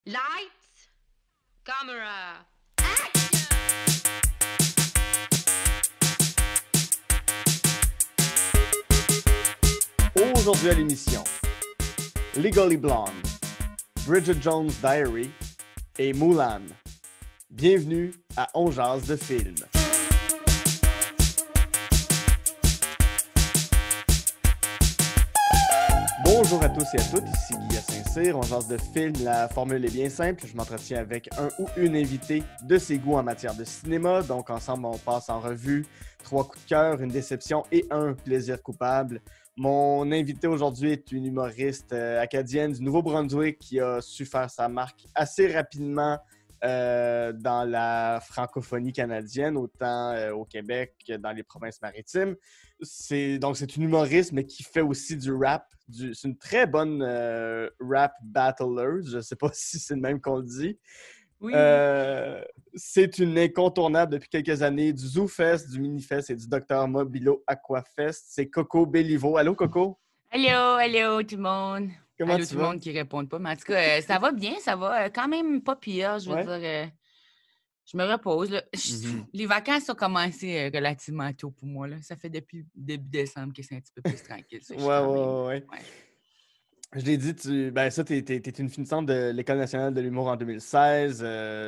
Lights, camera. Aujourd'hui à l'émission, Legally Blonde, Bridget Jones's Diary et Mulan. Bienvenue à On Jase de film. Bonjour à tous et à toutes, ici Guy à Saint-Cyr. On jase de film, la formule est bien simple. Je m'entretiens avec un ou une invitée de ses goûts en matière de cinéma. Donc ensemble, on passe en revue 3 coups de cœur, une déception et un plaisir coupable. Mon invité aujourd'hui est une humoriste acadienne du Nouveau-Brunswick qui a su faire sa marque assez rapidement dans la francophonie canadienne, autant au Québec que dans les provinces maritimes. Donc, c'est une humoriste, mais qui fait aussi du rap. C'est une très bonne rap battler. Je ne sais pas si c'est le même qu'on le dit. Oui. C'est une incontournable depuis quelques années du ZooFest, du Minifest et du Dr Mobilo Aquafest. C'est Coco Bellivo. Allô, Coco? Allô, tout le monde. Comment allô, tu tout vas? le monde qui ne répond pas. Mais en tout cas, ça va bien, ça va quand même pas pire. Je veux dire, je me repose. Là. Les vacances ont commencé relativement tôt pour moi. Là. Ça fait depuis début décembre que c'est un petit peu plus tranquille. Ça, Ouais. Je l'ai dit, t'es une finissante de l'École nationale de l'humour en 2016.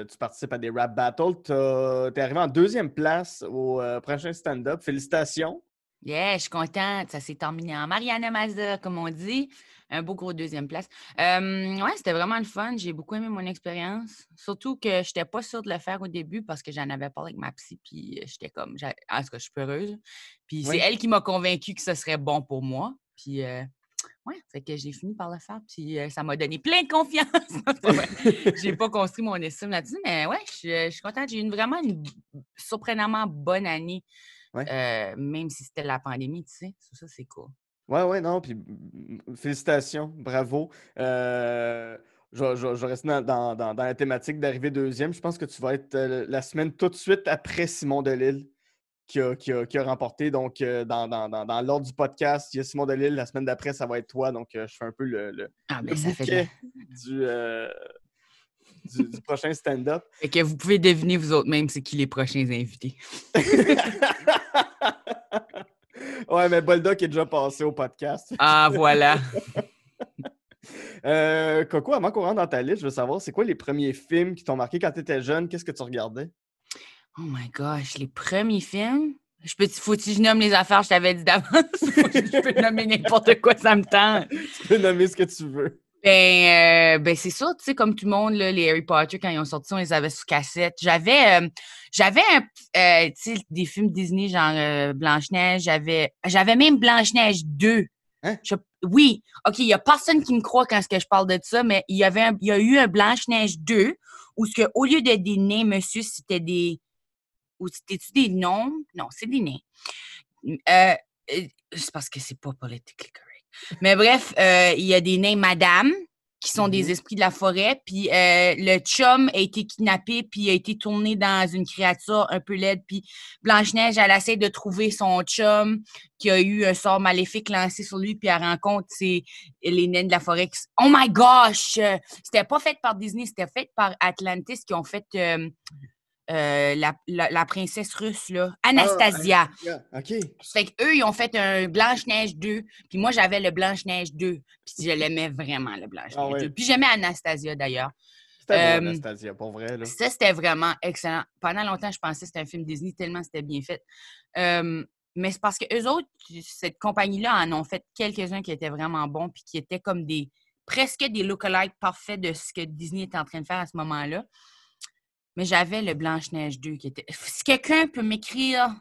Tu participes à des rap battles. T'es arrivé en 2e place au prochain stand-up. Félicitations. Yeah, je suis contente. Ça s'est terminé en Mariana Mazda, comme on dit. Un beau gros 2e place. Ouais, c'était vraiment le fun. J'ai beaucoup aimé mon expérience. Surtout que je n'étais pas sûre de le faire au début parce que j'en avais parlé avec ma psy. Puis j'étais comme, en tout cas, je suis peureuse. Puis c'est elle qui m'a convaincue que ce serait bon pour moi. Puis ouais, fait que j'ai fini par le faire. Puis ça m'a donné plein de confiance. J'ai pas construit mon estime là-dessus. Mais ouais, je suis contente. J'ai eu vraiment une surprenamment bonne année. Ouais. Même si c'était la pandémie, tu sais. Ça, c'est cool. Ouais, non, puis félicitations, bravo. Je vais rester dans la thématique d'arriver 2e. Je pense que tu vas être la semaine tout de suite après Simon Delille qui a remporté. Donc, dans l'ordre du podcast, il y a Simon Delille. La semaine d'après, ça va être toi. Donc, je fais un peu le bouquet du prochain stand-up. Fait que vous pouvez deviner vous autres même c'est qui les prochains invités. Ouais, mais Boldoc est déjà passé au podcast. Ah, voilà. Coco, avant qu'on rentre dans ta liste, je veux savoir, c'est quoi les premiers films qui t'ont marqué quand tu étais jeune? Qu'est-ce que tu regardais? Oh my gosh, les premiers films? Faut-tu que je nomme les affaires, je t'avais dit d'avance? Je peux nommer n'importe quoi, ça me tente. Tu peux nommer ce que tu veux. Ben c'est ça, tu sais, comme tout le monde, là, les Harry Potter, quand ils ont sorti, on les avait sous cassette. J'avais tu sais, des films Disney, genre Blanche-Neige. J'avais même Blanche-Neige 2. Hein? Oui, OK, il n'y a personne qui me croit quand je parle de ça, mais il y a eu un Blanche-Neige 2 où au lieu d'être des nains, monsieur, c'était des... Ou c'était-tu des noms? Non, c'est des nains. C'est parce que c'est pas politically correct. Mais bref, il y a des nains madame qui sont des esprits de la forêt, puis le chum a été kidnappé, puis a été tourné dans une créature un peu laide, puis Blanche-Neige, elle essaie de trouver son chum qui a eu un sort maléfique lancé sur lui, puis elle rencontre les nains de la forêt. Oh my gosh! C'était pas fait par Disney, c'était fait par Atlantis qui ont fait... la princesse russe, là, Anastasia. OK. Fait qu'eux, ils ont fait un Blanche-Neige 2, puis moi, j'avais le Blanche-Neige 2, puis je l'aimais vraiment, le Blanche-Neige 2. Puis j'aimais Anastasia, d'ailleurs. C'était beau, Anastasia, pour vrai, là. Ça, c'était vraiment excellent. Pendant longtemps, je pensais que c'était un film Disney, tellement c'était bien fait. Mais c'est parce qu'eux autres, cette compagnie-là, en ont fait quelques-uns qui étaient vraiment bons, puis qui étaient comme presque des look-alike parfaits de ce que Disney était en train de faire à ce moment-là. Mais j'avais le Blanche-Neige 2 qui était... Si quelqu'un peut m'écrire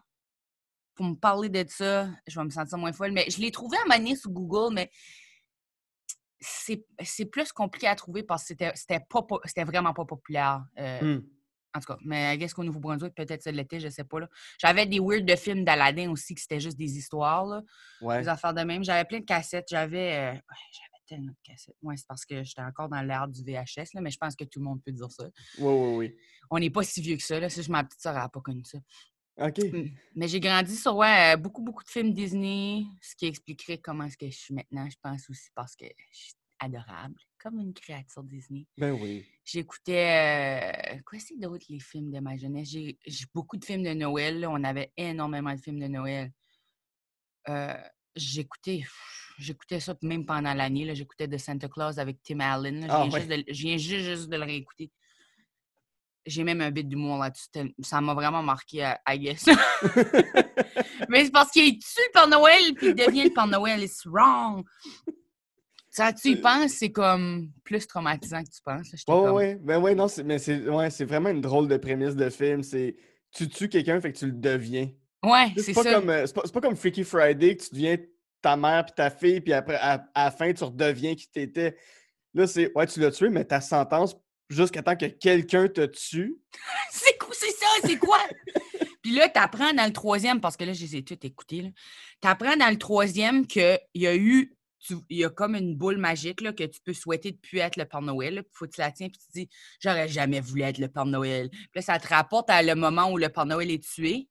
pour me parler de ça, je vais me sentir moins folle. Mais je l'ai trouvé à un moment donné sur Google, mais c'est plus compliqué à trouver parce que c'était vraiment pas populaire. En tout cas, mais est-ce qu'au Nouveau-Brunswick, peut-être ça l'était, je sais pas. Là. J'avais des weird de films d'Aladin aussi, que c'était juste des histoires, là, des affaires de même. J'avais plein de cassettes. J'avais tellement de cassettes. Ouais, c'est parce que j'étais encore dans l'ère du VHS, là, mais je pense que tout le monde peut dire ça. Oui. On n'est pas si vieux que ça. Là. Ma petite sœur n'a pas connu ça. OK. Mais j'ai grandi sur beaucoup de films Disney, ce qui expliquerait comment est-ce que je suis maintenant. Je pense aussi parce que je suis adorable, comme une créature Disney. Ben oui. J'écoutais... quoi c'est d'autre, les films de ma jeunesse? J'ai beaucoup de films de Noël. Là. On avait énormément de films de Noël. Euh, j'écoutais... J'écoutais ça même pendant l'année. Là. J'écoutais The Santa Claus avec Tim Allen. Là. Ah ouais. Je viens juste de le réécouter. J'ai même un bit d'humour là-dessus. Ça m'a vraiment marqué, I guess. Mais c'est parce qu'il tue le Père Noël puis il devient le Père Noël. It's wrong. Ça, tu y penses, c'est comme plus traumatisant que tu penses. J'étais Ouais, comme... ouais. Ben ouais, non, c'est vraiment une drôle de prémisse de film. C'est tu tues quelqu'un, fait que tu le deviens. Ouais, C'est c'est pas ça. comme c'est pas comme Freaky Friday que tu deviens ta mère puis ta fille, puis après, à la fin, tu redeviens qui t'étais. Là, c'est ouais, tu l'as tué, mais ta sentence, jusqu'à temps que quelqu'un te tue. C'est ça, c'est quoi? Puis là, t'apprends dans le troisième, parce que là, je les ai toutes écoutées, là. T'apprends dans le troisième qu'il y a eu... il y a comme une boule magique là, que tu peux souhaiter de ne plus être le Père Noël. Puis faut que tu la tiens puis tu te dis « J'aurais jamais voulu être le Père Noël. » Puis là, ça te rapporte à le moment où le Père Noël est tué.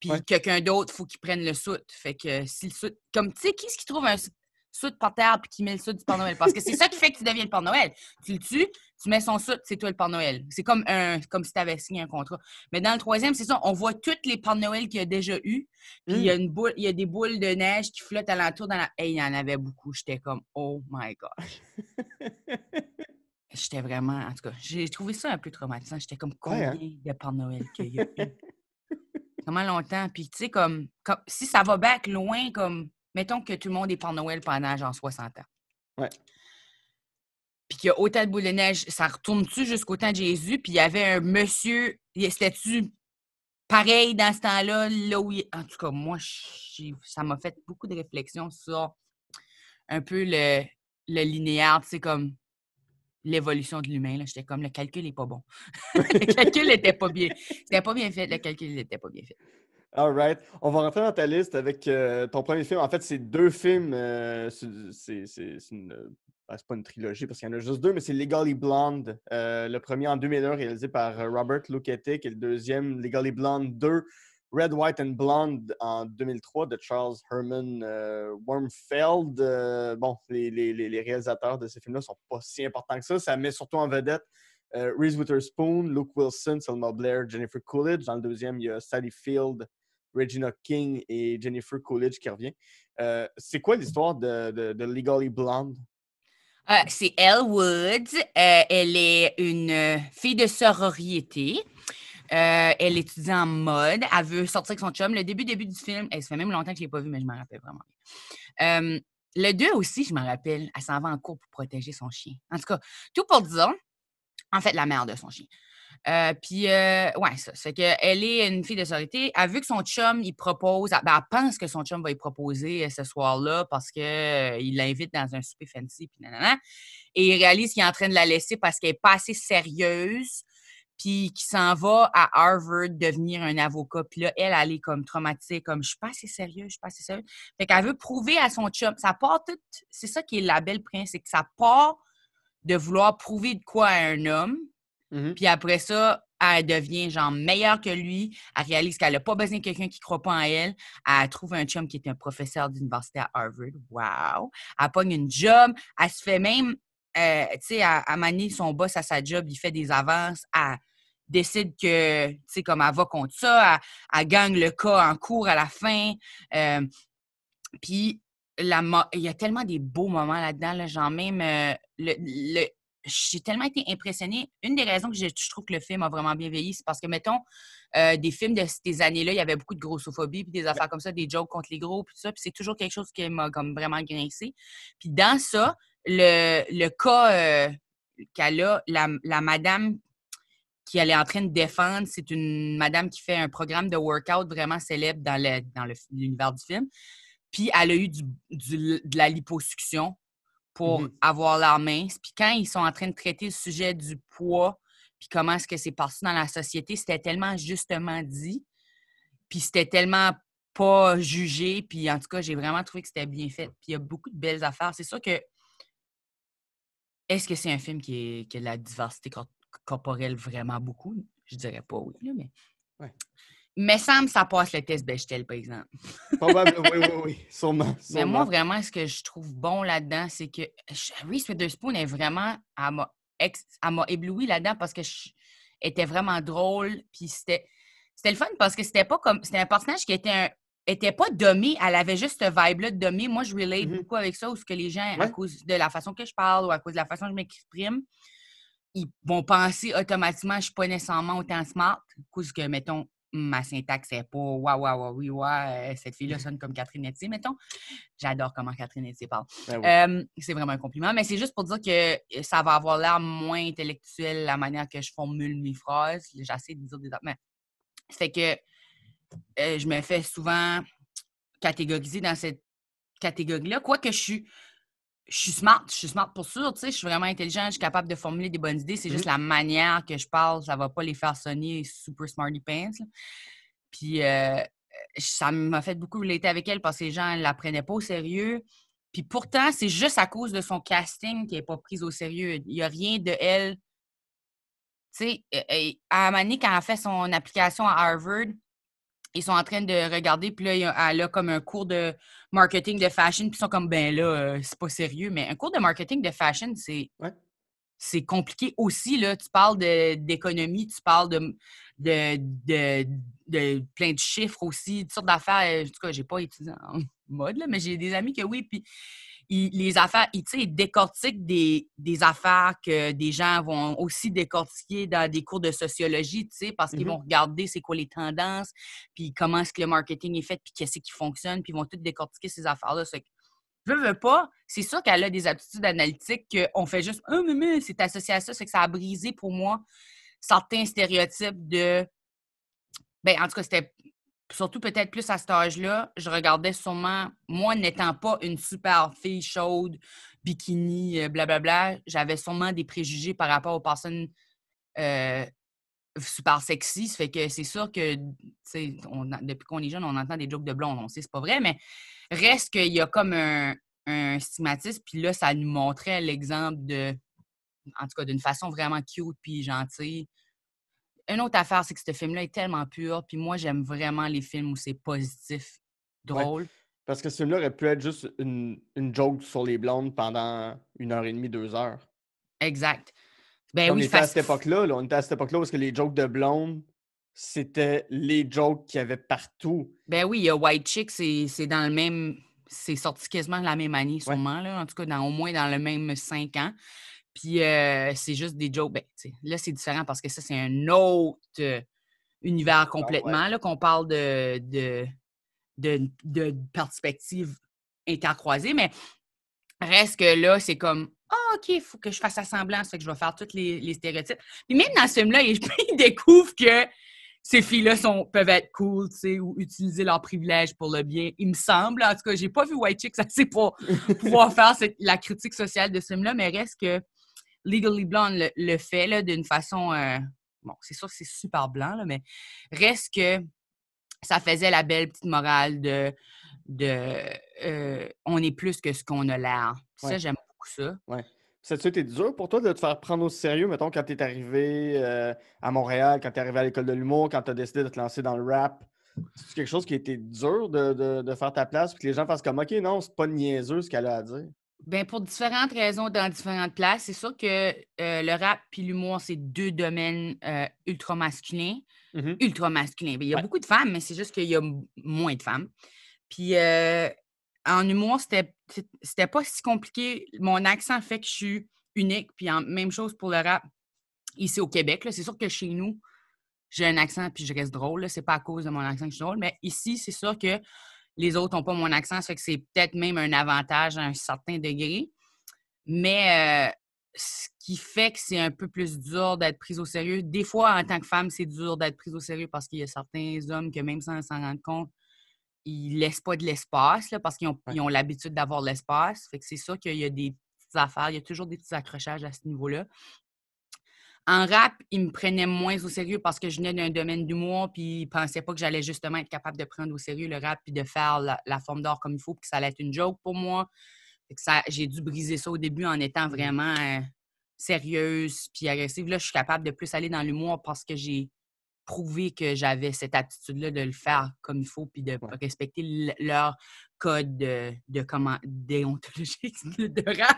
Ouais. Puis quelqu'un d'autre, il faut qu'il prenne le soute. Fait que si le soute... Comme, tu sais, qui est-ce qui trouve un soute par terre puis qui met le soute du Père Noël? Parce que c'est ça qui fait que tu deviens le Père Noël. Tu le tues, tu mets son soute, c'est toi le Père Noël. C'est comme si tu avais signé un contrat. Mais dans le troisième, c'est ça, on voit toutes les Pères Noël qu'il y a déjà eu. Puis il y a il y a des boules de neige qui flottent alentour dans la... Hey, il y en avait beaucoup. J'étais comme, oh my gosh. J'étais vraiment... En tout cas, j'ai trouvé ça un peu traumatisant. J'étais comme, Ouais, combien hein? de Pères Noël qu'il y a eu? Comment longtemps? Puis, tu sais, comme, si ça va back loin, comme, mettons que tout le monde est Père Noël pendant genre 60 ans. Ouais. Puis qu'il y a autant de boules de neige, ça retourne-tu jusqu'au temps de Jésus? Puis il y avait un monsieur, c'était-tu pareil dans ce temps-là? Là où en tout cas, moi, ça m'a fait beaucoup de réflexions sur un peu le linéaire, tu sais, comme l'évolution de l'humain. Là. J'étais comme, le calcul n'est pas bon. Le calcul n'était pas bien. C'était pas bien fait, le calcul n'était pas bien fait. All right. On va rentrer dans ta liste avec ton premier film. En fait, c'est deux films. C'est pas une trilogie parce qu'il y en a juste deux, mais c'est Legally Blonde. Le premier en 2001, réalisé par Robert Luketic, et le deuxième, Legally Blonde 2, Red, White and Blonde en 2003 de Charles Herman Wormfeld. Bon, les réalisateurs de ces films-là sont pas si importants que ça. Ça met surtout en vedette Reese Witherspoon, Luke Wilson, Selma Blair, Jennifer Coolidge. Dans le deuxième, il y a Sally Field, Regina King et Jennifer Coolidge qui revient. C'est quoi l'histoire de Legally Blonde? C'est Elle Woods. Elle est une fille de sororité. Elle étudie en mode. Elle veut sortir avec son chum. Le début du film, ça fait même longtemps que je ne l'ai pas vu, mais je m'en rappelle vraiment bien. Le 2 aussi, je me rappelle, elle s'en va en cours pour protéger son chien. En tout cas, tout pour dire, en fait, la mère de son chien. Puis, ouais, ça. C'est qu'elle est une fille de sororité. Elle a vu que son chum, il propose... elle pense que son chum va y proposer ce soir-là parce qu'il l'invite dans un souper fancy, puis nanana. Et il réalise qu'il est en train de la laisser parce qu'elle n'est pas assez sérieuse, puis qu'il s'en va à Harvard devenir un avocat. Puis là, elle est comme traumatisée, comme « je suis pas assez sérieuse, je suis pas assez sérieuse ». Fait qu'elle veut prouver à son chum. Ça part tout... C'est ça qui est la belle prince, c'est que ça part de vouloir prouver de quoi à un homme. Mm-hmm. Puis après ça, elle devient genre meilleure que lui. Elle réalise qu'elle n'a pas besoin de quelqu'un qui ne croit pas en elle. Elle trouve un chum qui est un professeur d'université à Harvard. Wow! Elle pogne une job. Elle se fait même, tu sais, à manier son boss à sa job. Il fait des avances. Elle décide que, tu sais, comme elle va contre ça. Elle gagne le cas en cours à la fin. Puis, il y a tellement des beaux moments là-dedans. Là, genre même j'ai tellement été impressionnée. Une des raisons que je trouve que le film a vraiment bien vieilli, c'est parce que, mettons, des films de ces années-là, il y avait beaucoup de grossophobie, puis des affaires comme ça, des jokes contre les gros, puis tout ça, puis c'est toujours quelque chose qui m'a comme vraiment grincé. Puis dans ça, le cas qu'elle a, la madame qu'elle est en train de défendre, c'est une madame qui fait un programme de workout vraiment célèbre dans l'univers du film. Puis elle a eu de la liposuction pour avoir l'air mince. Puis quand ils sont en train de traiter le sujet du poids, puis comment est-ce que c'est passé dans la société, c'était tellement justement dit, puis c'était tellement pas jugé, puis en tout cas, j'ai vraiment trouvé que c'était bien fait. Puis il y a beaucoup de belles affaires. C'est sûr que... Est-ce que c'est un film qui a de la diversité corporelle vraiment beaucoup? Je dirais pas oui, là, mais... Ouais. Mais semble ça passe le test Bechdel, par exemple. Probablement, oui, sûrement. Mais moi, vraiment, ce que je trouve bon là-dedans, c'est que Reese Witherspoon est vraiment... Elle m'a ébloui là-dedans parce que elle était vraiment drôle. Puis c'était le fun parce que c'était pas comme... C'était un personnage qui était pas dommé. Elle avait juste ce vibe-là de dommé. Moi, je relate beaucoup avec ça, où ce que les gens, à cause de la façon que je parle ou à cause de la façon que je m'exprime, ils vont penser automatiquement que je suis pas nécessairement autant smart. À cause que, mettons, ma syntaxe c'est pas cette fille-là sonne comme Catherine Etier, mettons. J'adore comment Catherine Etier parle. C'est vraiment un compliment, mais c'est juste pour dire que ça va avoir l'air moins intellectuel la manière que je formule mes phrases. J'essaie de dire des autres. Mais fait que je me fais souvent catégoriser dans cette catégorie-là, quoique je suis smart pour sûr, tu sais, je suis vraiment intelligente, je suis capable de formuler des bonnes idées, c'est juste la manière que je parle, ça va pas les faire sonner super smarty pants. Là. Puis ça m'a fait beaucoup relater avec elle parce que les gens ne la prenaient pas au sérieux. Puis pourtant, c'est juste à cause de son casting qu'elle n'est pas prise au sérieux. Il n'y a rien de elle. Tu sais, à un moment donné, quand elle a fait son application à Harvard, ils sont en train de regarder, puis là, elle a comme un cours de marketing de fashion, puis ils sont comme, ben là, c'est pas sérieux. Mais un cours de marketing de fashion, c'est compliqué aussi, là. Tu parles d'économie, tu parles de plein de chiffres aussi, toutes sortes d'affaires. En tout cas, j'ai pas étudié en mode, là, mais j'ai des amis que oui, puis les affaires, tu sais, ils décortiquent des affaires que des gens vont aussi décortiquer dans des cours de sociologie, tu sais, parce qu'ils vont regarder c'est quoi les tendances, puis comment est-ce que le marketing est fait, puis qu'est-ce qui fonctionne, puis ils vont tout décortiquer ces affaires-là. Veux pas, c'est sûr qu'elle a des aptitudes analytiques qu'on fait juste « Ah, mais c'est associé à ça », c'est que ça a brisé pour moi certains stéréotypes de... Ben, en tout cas, c'était surtout peut-être plus à cet âge-là, je regardais sûrement, moi n'étant pas une super fille chaude, bikini, blablabla, j'avais sûrement des préjugés par rapport aux personnes super sexy. Ça fait que c'est sûr que, tu sais, depuis qu'on est jeune, on entend des jokes de blondes. On sait c'est pas vrai, mais reste qu'il y a comme un stigmatisme. Puis là, ça nous montrait l'exemple en tout cas, d'une façon vraiment cute puis gentille. Une autre affaire, c'est que ce film-là est tellement pur. Puis moi, j'aime vraiment les films où c'est positif, drôle. Parce que ce film-là aurait pu être juste une joke sur les blondes pendant 1h30, 2 heures. Exact. Ben on oui, était à cette époque-là, on était à cette époque-là parce que les jokes de blondes, c'était les jokes qu'il y avait partout. Ben oui, il y a White Chick, c'est dans le même... C'est sorti quasiment la même année, sûrement, là. En tout cas, au moins dans le même 5 ans. Puis c'est juste des jokes. Ben, là, c'est différent parce que ça, c'est un autre univers complètement, là, qu'on parle de perspectives intercroisées. Mais reste que là, c'est comme ah, OK, il faut que je fasse semblant, ça fait que je vais faire tous les stéréotypes. Puis même dans ce film-là, il découvre que ces filles-là peuvent être cool, tu sais, ou utiliser leurs privilèges pour le bien. Il me semble, en tout cas, j'ai pas vu White Chicks assez pour pouvoir faire la critique sociale de ce film-là, mais reste que Legally Blonde le fait là, d'une façon... bon, c'est sûr que c'est super blanc, là, mais reste que ça faisait la belle petite morale on est plus que ce qu'on a l'air. Ça, j'aime beaucoup ça. Ouais. Ça a été dur pour toi de te faire prendre au sérieux, mettons, quand tu es arrivé à Montréal, quand tu es arrivé à l'école de l'humour, quand tu as décidé de te lancer dans le rap? C'est quelque chose qui a été dur de faire ta place, puis que les gens fassent comme OK, non, c'est pas niaiseux ce qu'elle a à dire? Bien, pour différentes raisons dans différentes places. C'est sûr que le rap puis l'humour, c'est 2 domaines ultra masculins. Ultra masculins. Bien, il y a beaucoup de femmes, mais c'est juste qu'il y a moins de femmes. Puis en humour, c'était pas si compliqué. Mon accent fait que je suis unique. Puis même chose pour le rap ici au Québec. C'est sûr que chez nous, j'ai un accent puis je reste drôle. C'est pas à cause de mon accent que je suis drôle. Mais ici, c'est sûr que les autres n'ont pas mon accent. Ça fait que c'est peut-être même un avantage à un certain degré. Mais ce qui fait que c'est un peu plus dur d'être prise au sérieux. Des fois, en tant que femme, c'est dur d'être prise au sérieux parce qu'il y a certains hommes que même sans s'en rendre compte, ils laissent pas de l'espace là, parce qu'ils ont l'habitude d'avoir l'espace. Fait que c'est sûr qu'il y a des petites affaires. Il y a toujours des petits accrochages à ce niveau-là. En rap, ils me prenaient moins au sérieux parce que je venais d'un domaine d'humour puis ils pensaient pas que j'allais justement être capable de prendre au sérieux le rap puis de faire la forme d'art comme il faut puis que ça allait être une joke pour moi. Fait que j'ai dû briser ça au début en étant vraiment sérieuse puis agressive. Là, je suis capable de plus aller dans l'humour parce que j'ai prouver que j'avais cette aptitude-là de le faire comme il faut puis de respecter leur code déontologique de rap.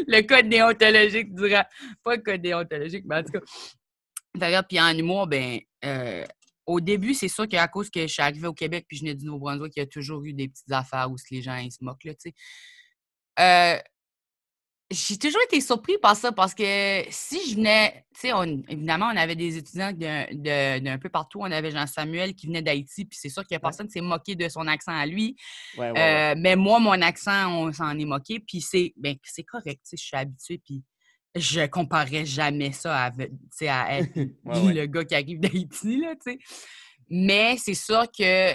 Le code déontologique du rap. Pas le code déontologique, mais en tout cas. D'ailleurs, puis en humour, au début, c'est sûr qu'à cause que je suis arrivée au Québec puis je venais du Nouveau-Brunswick, il y a toujours eu des petites affaires où les gens ils se moquent, là, tu sais. J'ai toujours été surpris par ça parce que si je venais, tu sais, évidemment, on avait des étudiants d'un peu partout. On avait Jean-Samuel qui venait d'Haïti, puis c'est sûr qu'il y a personne qui s'est moqué de son accent à lui. Mais moi, mon accent, on s'en est moqué, puis c'est correct, tu sais, je suis habituée, puis je comparerais jamais ça à être le gars qui arrive d'Haïti, là, tu sais. Mais c'est sûr que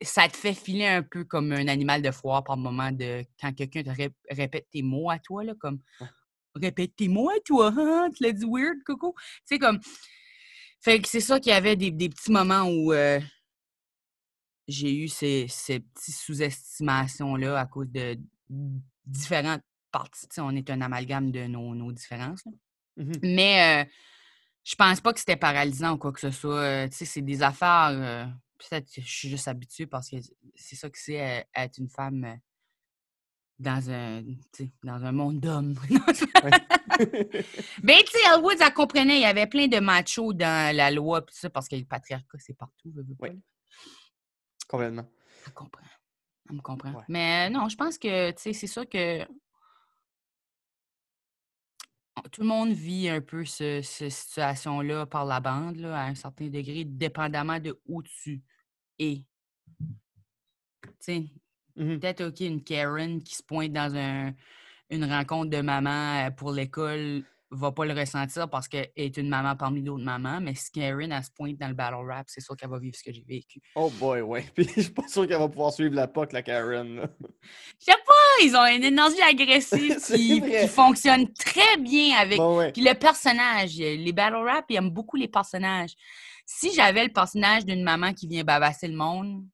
ça te fait filer un peu comme un animal de foire par moment de quand quelqu'un te répète tes mots à toi, là, comme répète tes mots à toi, hein? Tu l'as dit weird, Coco. Tu sais, comme. Fait que c'est ça qu'il y avait des petits moments où j'ai eu ces petites sous-estimations-là à cause de différentes parties. Tu sais, on est un amalgame de nos différences. Mais je pense pas que c'était paralysant ou quoi que ce soit. Tu sais, c'est des affaires. Peut-être que je suis juste habituée parce que c'est ça que c'est être une femme dans un monde d'hommes. Mais tu sais, Elle Woods, elle comprenait. Il y avait plein de machos dans la loi pis ça, parce que le patriarcat, c'est partout. Complètement. Elle comprend. Elle me comprend. Ouais. Mais non, je pense que c'est sûr que tout le monde vit un peu cette situation-là par la bande, là, à un certain degré, dépendamment de où tu es. Peut-être, OK, une Karen qui se pointe dans une rencontre de maman pour l'école va pas le ressentir parce qu'elle est une maman parmi d'autres mamans, mais si Karen, elle se pointe dans le battle rap, c'est sûr qu'elle va vivre ce que j'ai vécu. Oh boy, ouais. Puis je suis pas sûr qu'elle va pouvoir suivre la POC, la Karen. Je sais pas, ils ont une énergie agressive qui fonctionne très bien avec... Puis le personnage, les battle rap, ils aiment beaucoup les personnages. Si j'avais le personnage d'une maman qui vient bavasser le monde...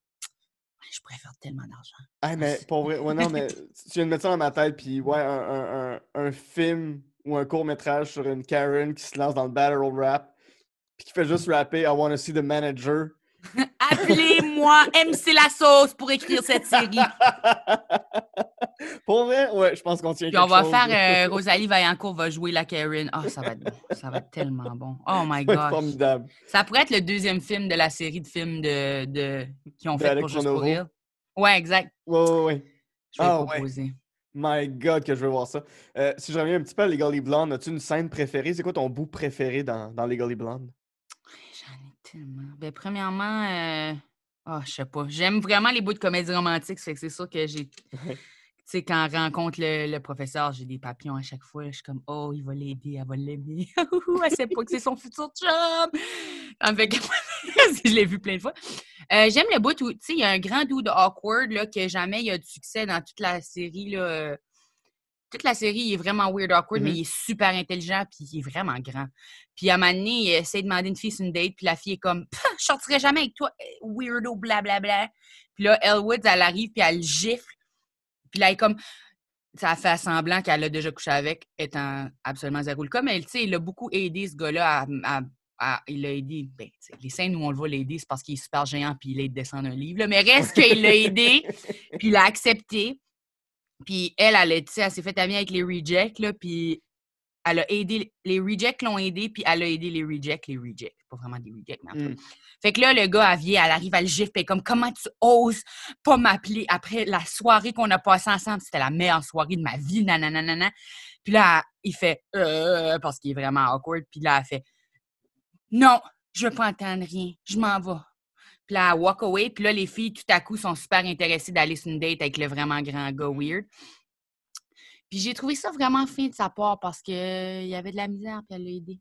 Je pourrais faire tellement d'argent. Ah, mais pour vrai, non, mais tu viens de mettre ça dans ma tête, puis un film ou un court-métrage sur une Karen qui se lance dans le battle rap, puis qui fait juste rapper « I wanna see the manager ». Appelez-moi MC La Sauce pour écrire cette série. Pour vrai, ouais, je pense qu'on tient puis quelque chose. on va faire Rosalie Vaillancourt va jouer la Karen. Ah, ça va être bon. Ça va être tellement bon. Oh my God. Formidable. Ça pourrait être le deuxième film de la série de films qui ont fait pour Juste pour rire. Ouais, exact. Ouais. Je vais proposer. Ouais. My God, que je veux voir ça. Si je reviens un petit peu à Legally Blonde, as-tu une scène préférée? C'est quoi ton bout préféré dans Legally Blonde? J'en ai tellement. Ben, premièrement, je sais pas. J'aime vraiment les bouts de comédie romantique. Fait que c'est sûr que j'ai... Tu sais, quand on rencontre le professeur, j'ai des papillons à chaque fois. Je suis comme, oh, il va l'aider, elle va l'aimer. Elle sait pas que c'est son futur chum. En fait, je l'ai vu plein de fois. J'aime le bout où, tu sais, il y a un grand dude awkward, là, que jamais il y a du succès dans toute la série, là. Toute la série, il est vraiment weird awkward, mais il est super intelligent, puis il est vraiment grand. Puis à un moment donné, il essaie de demander une fille sur une date, puis la fille est comme, je sortirai jamais avec toi, weirdo, blablabla. Puis là, Elle Woods, elle arrive, puis elle le gifle. Puis là, elle est comme, ça fait semblant qu'elle a déjà couché avec, étant absolument zéro le cas. Mais, tu sais, il a beaucoup aidé ce gars-là il l'a aidé. Ben, les scènes où on le voit l'aider, c'est parce qu'il est super géant puis il aide à descendre un livre. Là. Mais reste qu'il l'a aidé, puis il l'a accepté. Puis elle s'est fait amie avec les rejects, là, puis elle a aidé, les rejects l'ont aidé, puis elle a aidé les rejects. Pas vraiment des rejects, mais en tout cas. Fait que là, le gars, elle arrive à le gifle, puis comme, comment tu oses pas m'appeler après la soirée qu'on a passée ensemble? C'était la meilleure soirée de ma vie, nanana. Puis là, il fait, parce qu'il est vraiment awkward, puis là, elle fait, non, je veux pas entendre rien, je m'en vais. Puis là, elle walk away, puis là, les filles, tout à coup, sont super intéressées d'aller sur une date avec le vraiment grand gars weird. Puis j'ai trouvé ça vraiment fin de sa part parce qu'il y avait de la misère, puis elle l'a aidé.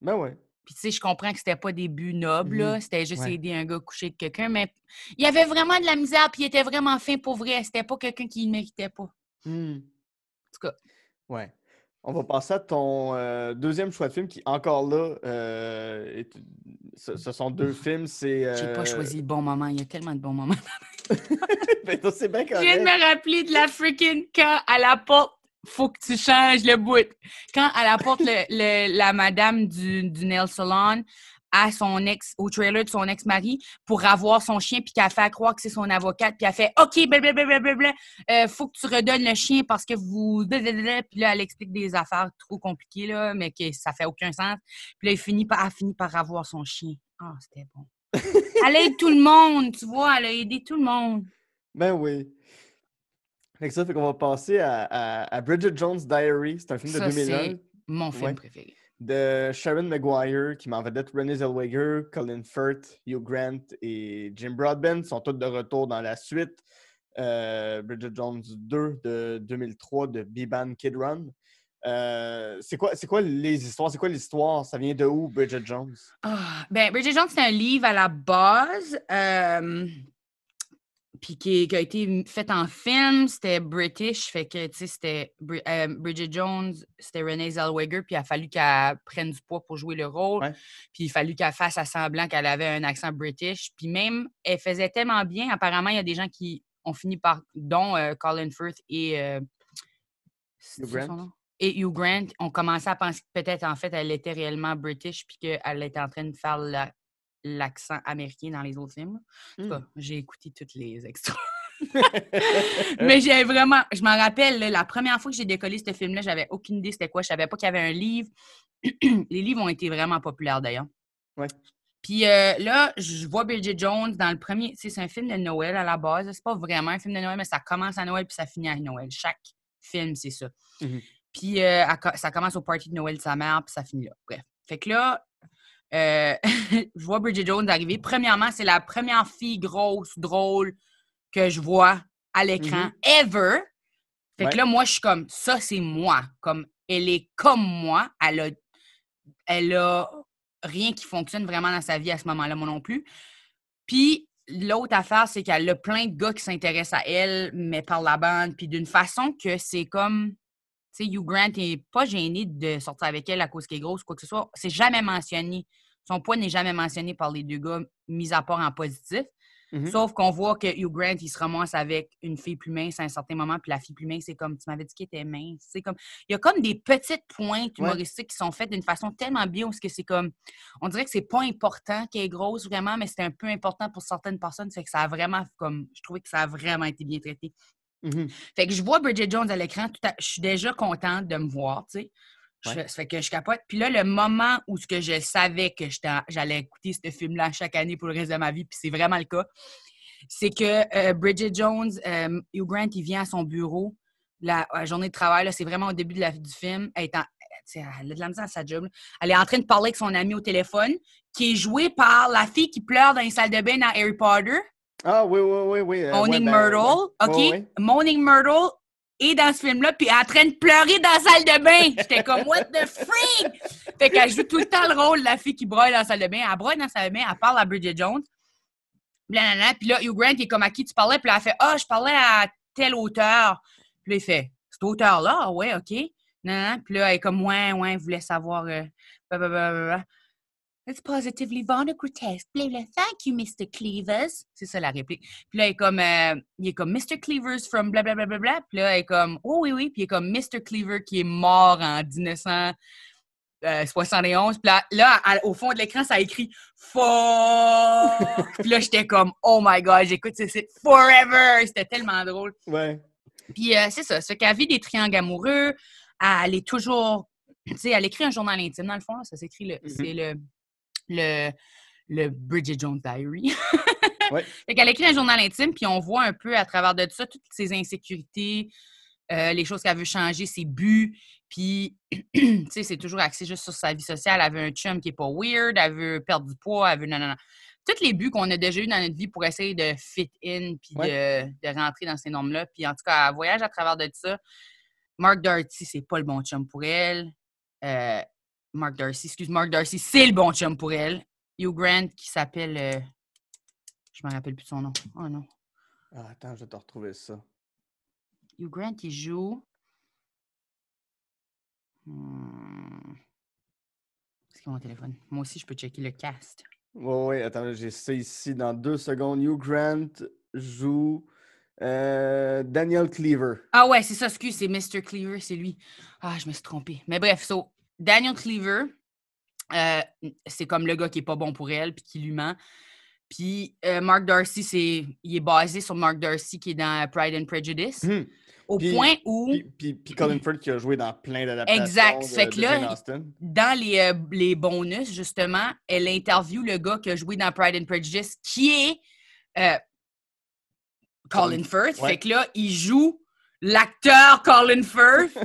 Ben ouais. Puis tu sais, je comprends que c'était pas des buts nobles, là. C'était juste aider un gars à coucher avec quelqu'un, mais il y avait vraiment de la misère, puis il était vraiment fin pour vrai. C'était pas quelqu'un qui ne méritait pas. En tout cas. Ouais. On va passer à ton deuxième choix de film qui, encore là, ce sont deux films, c'est... J'ai pas choisi le bon moment. Il y a tellement de bons moments. Ben, c'est bien correct. Je viens de me rappeler de la freaking quand à la porte, faut que tu changes le bout. Quand à la porte, la madame du nail salon, au trailer de son ex-mari pour avoir son chien, puis qu'elle fait croire que c'est son avocate, puis elle fait « OK, blablabla, faut que tu redonnes le chien parce que vous... » Puis là, elle explique des affaires trop compliquées, là, mais que ça fait aucun sens. Puis là, elle finit par avoir son chien. Ah, c'était bon. Elle aide tout le monde, tu vois, elle a aidé tout le monde. Ben oui. Fait qu'on va passer à Bridget Jones' Diary. C'est un film de 2001. C'est mon film préféré. De Sharon Maguire, qui m'en vedette Renée Zellweger, Colin Firth, Hugh Grant et Jim Broadbent sont tous de retour dans la suite. Bridget Jones 2 de 2003 de Biban Kid Run. C'est quoi les histoires? C'est quoi l'histoire? Ça vient de où, Bridget Jones? Bridget Jones, c'est un livre à la base. Puis qui a été fait en film, c'était British, fait que, tu sais, c'était Bridget Jones, c'était Renée Zellweger, puis il a fallu qu'elle prenne du poids pour jouer le rôle, puis il a fallu qu'elle fasse à semblant qu'elle avait un accent British, puis même, elle faisait tellement bien, apparemment, il y a des gens qui ont fini par, dont Colin Firth et... Hugh Grant. Et Hugh Grant ont commencé à penser que peut-être, en fait, elle était réellement British, puis qu'elle était en train de faire l'accent américain dans les autres films. En tout cas, j'ai écouté tous les extras. Mais je m'en rappelle, là, la première fois que j'ai décollé ce film-là, j'avais aucune idée c'était quoi. Je savais pas qu'il y avait un livre. Les livres ont été vraiment populaires, d'ailleurs. Ouais. Puis là, je vois Bridget Jones dans le premier... C'est un film de Noël à la base. C'est pas vraiment un film de Noël, mais ça commence à Noël puis ça finit à Noël. Chaque film, c'est ça. Mm-hmm. Puis ça commence au party de Noël de sa mère puis ça finit là. Bref. Fait que là... je vois Bridget Jones arriver. Premièrement, c'est la première fille grosse, drôle que je vois à l'écran ever. Fait que là, moi, je suis comme, ça, c'est moi. Comme, elle est comme moi. Elle a rien qui fonctionne vraiment dans sa vie à ce moment-là, moi non plus. Puis, l'autre affaire, c'est qu'elle a plein de gars qui s'intéressent à elle, mais par la bande, puis d'une façon que c'est comme... Tu sais, Hugh Grant n'est pas gêné de sortir avec elle à cause qu'elle est grosse ou quoi que ce soit. C'est jamais mentionné. Son poids n'est jamais mentionné par les deux gars, mis à part en positif. Sauf qu'on voit que Hugh Grant, il se ramasse avec une fille plus mince à un certain moment, puis la fille plus mince, c'est comme, tu m'avais dit qu'elle était mince. C'est comme, il y a comme des petites pointes humoristiques qui sont faites d'une façon tellement bien où c'est comme, on dirait que c'est pas important qu'elle est grosse vraiment, mais c'est un peu important pour certaines personnes. C'est que ça a vraiment, comme, je trouvais que ça a vraiment été bien traité. Fait que je vois Bridget Jones à l'écran, je suis déjà contente de me voir, tu sais. Ça fait que je capote. Puis là, le moment où je savais que j'allais écouter ce film-là chaque année pour le reste de ma vie, puis c'est vraiment le cas, c'est que Bridget Jones, Hugh Grant, il vient à son bureau, la journée de travail, là, c'est vraiment au début du film, elle a de la misère à sa job. Là. Elle est en train de parler avec son ami au téléphone, qui est jouée par la fille qui pleure dans les salles de bain dans Harry Potter. Ah oui. Moaning Myrtle, OK? Moaning Myrtle est dans ce film-là, puis elle est en train de pleurer dans la salle de bain. J'étais comme, what the freak? Fait qu'elle joue tout le temps le rôle de la fille qui broye dans la salle de bain. Elle broye dans la salle de bain, elle parle à Bridget Jones. Blablabla. Puis là, Hugh Grant, il est comme, à qui tu parlais? Puis là, elle fait, je parlais à tel auteur. Puis là, il fait, cet auteur-là? Ah ouais, OK. Non. Puis là, elle est comme, ouais, elle voulait savoir... blablabla. It's positively grotesque. Thank you, Mr. Cleavers. C'est ça la réplique. Puis là, il est comme Mr. Cleavers from blablabla. Puis là, il est comme, oh oui. Puis il est comme Mr. Cleaver qui est mort en 1971. Puis là, au fond de l'écran, ça écrit fuck. Puis là, j'étais comme, oh my God, j'écoute, c'est forever. C'était tellement drôle. Ouais. Puis c'est ça. Ça fait qu'elle vit des triangles amoureux. Elle est toujours, tu sais, elle écrit un journal intime. Dans le fond, là, ça s'écrit, c'est le Bridget Jones Diary. Fait qu'elle écrit un journal intime, puis on voit un peu à travers de tout ça toutes ses insécurités, les choses qu'elle veut changer, ses buts, puis tu sais, c'est toujours axé juste sur sa vie sociale. Elle veut un chum qui est pas weird, elle veut perdre du poids, elle veut non. Tous les buts qu'on a déjà eu dans notre vie pour essayer de fit in, puis de rentrer dans ces normes-là. Puis en tout cas, elle voyage à travers de tout ça. Mark Darcy, c'est pas le bon chum pour elle. Mark Darcy, c'est le bon chum pour elle. Hugh Grant, qui s'appelle... je me rappelle plus de son nom. Oh non. Ah, attends, je vais te retrouver ça. Hugh Grant, il joue... C'est mon téléphone. Moi aussi, je peux checker le cast. Oui, attends, j'ai ça ici dans 2 secondes. Hugh Grant joue Daniel Cleaver. Ah ouais, c'est ça, c'est Mr. Cleaver, c'est lui. Ah, je me suis trompée. Mais bref, Daniel Cleaver, c'est comme le gars qui est pas bon pour elle puis qui lui ment. Puis Mark Darcy, il est basé sur Mark Darcy qui est dans Pride and Prejudice. Au point où... Puis Colin Firth qui a joué dans plein d'adaptations exact. de Fait que Jane là, Austen. dans les bonus, justement, elle interviewe le gars qui a joué dans Pride and Prejudice, qui est Colin Firth. Ouais. Fait que là, il joue l'acteur Colin Firth